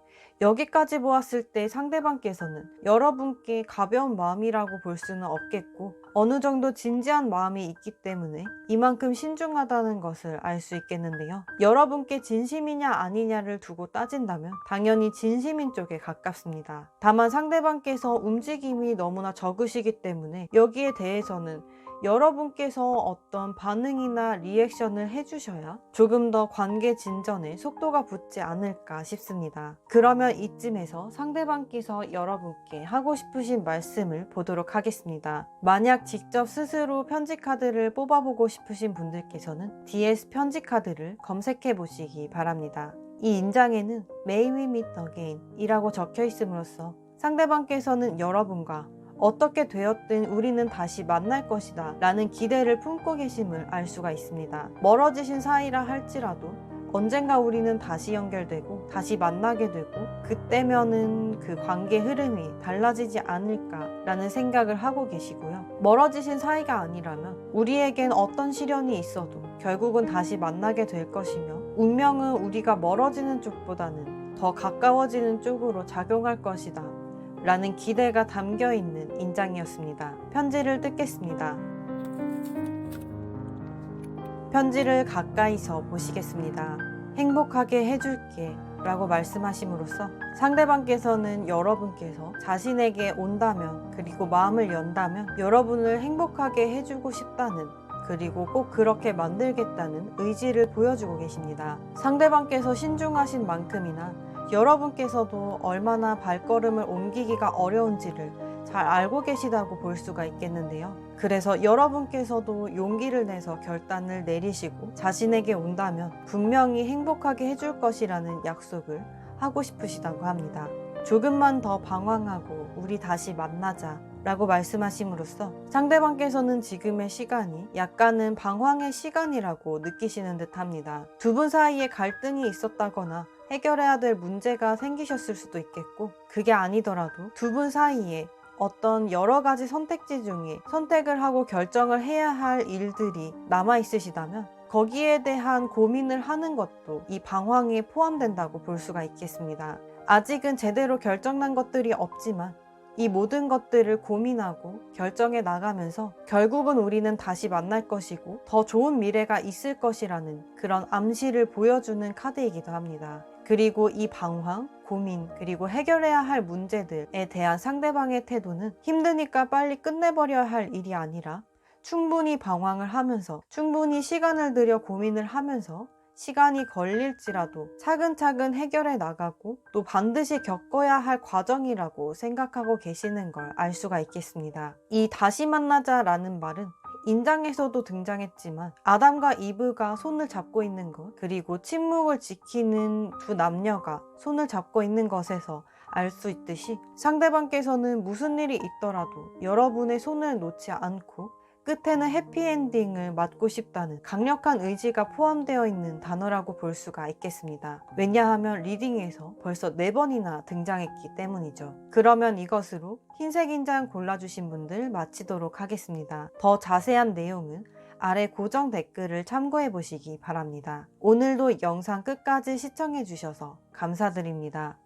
여기까지 보았을 때 상대방께서는 여러분께 가벼운 마음이라고 볼 수는 없겠고 어느 정도 진지한 마음이 있기 때문에 이만큼 신중하다는 것을 알 수 있겠는데요. 여러분께 진심이냐 아니냐를 두고 따진다면 당연히 진심인 쪽에 가깝습니다. 다만 상대방께서 움직임이 너무나 적으시기 때문에 여기에 대해서는 여러분께서 어떤 반응이나 리액션을 해주셔야 조금 더 관계 진전에 속도가 붙지 않을까 싶습니다. 그러면 이쯤에서 상대방께서 여러분께 하고 싶으신 말씀을 보도록 하겠습니다. 만약 직접 스스로 편지 카드를 뽑아보고 싶으신 분들께서는 DS 편지 카드를 검색해 보시기 바랍니다. 이 인장에는 May we meet again 이라고 적혀 있음으로써 상대방께서는 여러분과 어떻게 되었든 우리는 다시 만날 것이다 라는 기대를 품고 계심을 알 수가 있습니다. 멀어지신 사이라 할지라도 언젠가 우리는 다시 연결되고 다시 만나게 되고 그때면은 그 관계 흐름이 달라지지 않을까 라는 생각을 하고 계시고요. 멀어지신 사이가 아니라면 우리에겐 어떤 시련이 있어도 결국은 다시 만나게 될 것이며 운명은 우리가 멀어지는 쪽보다는 더 가까워지는 쪽으로 작용할 것이다 라는 기대가 담겨있는 인장이었습니다. 편지를 뜯겠습니다. 편지를 가까이서 보시겠습니다. 행복하게 해줄게 라고 말씀하심으로써 상대방께서는 여러분께서 자신에게 온다면 그리고 마음을 연다면 여러분을 행복하게 해주고 싶다는 그리고 꼭 그렇게 만들겠다는 의지를 보여주고 계십니다. 상대방께서 신중하신 만큼이나 여러분께서도 얼마나 발걸음을 옮기기가 어려운지를 잘 알고 계시다고 볼 수가 있겠는데요. 그래서 여러분께서도 용기를 내서 결단을 내리시고 자신에게 온다면 분명히 행복하게 해줄 것이라는 약속을 하고 싶으시다고 합니다. 조금만 더 방황하고 우리 다시 만나자 라고 말씀하심으로써 상대방께서는 지금의 시간이 약간은 방황의 시간이라고 느끼시는 듯 합니다. 두 분 사이에 갈등이 있었다거나 해결해야 될 문제가 생기셨을 수도 있겠고 그게 아니더라도 두 분 사이에 어떤 여러 가지 선택지 중에 선택을 하고 결정을 해야 할 일들이 남아 있으시다면 거기에 대한 고민을 하는 것도 이 방황에 포함된다고 볼 수가 있겠습니다. 아직은 제대로 결정난 것들이 없지만 이 모든 것들을 고민하고 결정해 나가면서 결국은 우리는 다시 만날 것이고 더 좋은 미래가 있을 것이라는 그런 암시를 보여주는 카드이기도 합니다. 그리고 이 방황, 고민, 그리고 해결해야 할 문제들에 대한 상대방의 태도는 힘드니까 빨리 끝내버려야 할 일이 아니라 충분히 방황을 하면서 충분히 시간을 들여 고민을 하면서 시간이 걸릴지라도 차근차근 해결해 나가고 또 반드시 겪어야 할 과정이라고 생각하고 계시는 걸 알 수가 있겠습니다. 이 다시 만나자라는 말은 인장에서도 등장했지만 아담과 이브가 손을 잡고 있는 것 그리고 침묵을 지키는 두 남녀가 손을 잡고 있는 것에서 알 수 있듯이 상대방께서는 무슨 일이 있더라도 여러분의 손을 놓지 않고 끝에는 해피엔딩을 맞고 싶다는 강력한 의지가 포함되어 있는 단어라고 볼 수가 있겠습니다. 왜냐하면 리딩에서 벌써 4번이나 등장했기 때문이죠. 그러면 이것으로 흰색 인장 골라주신 분들 마치도록 하겠습니다. 더 자세한 내용은 아래 고정 댓글을 참고해 보시기 바랍니다. 오늘도 영상 끝까지 시청해 주셔서 감사드립니다.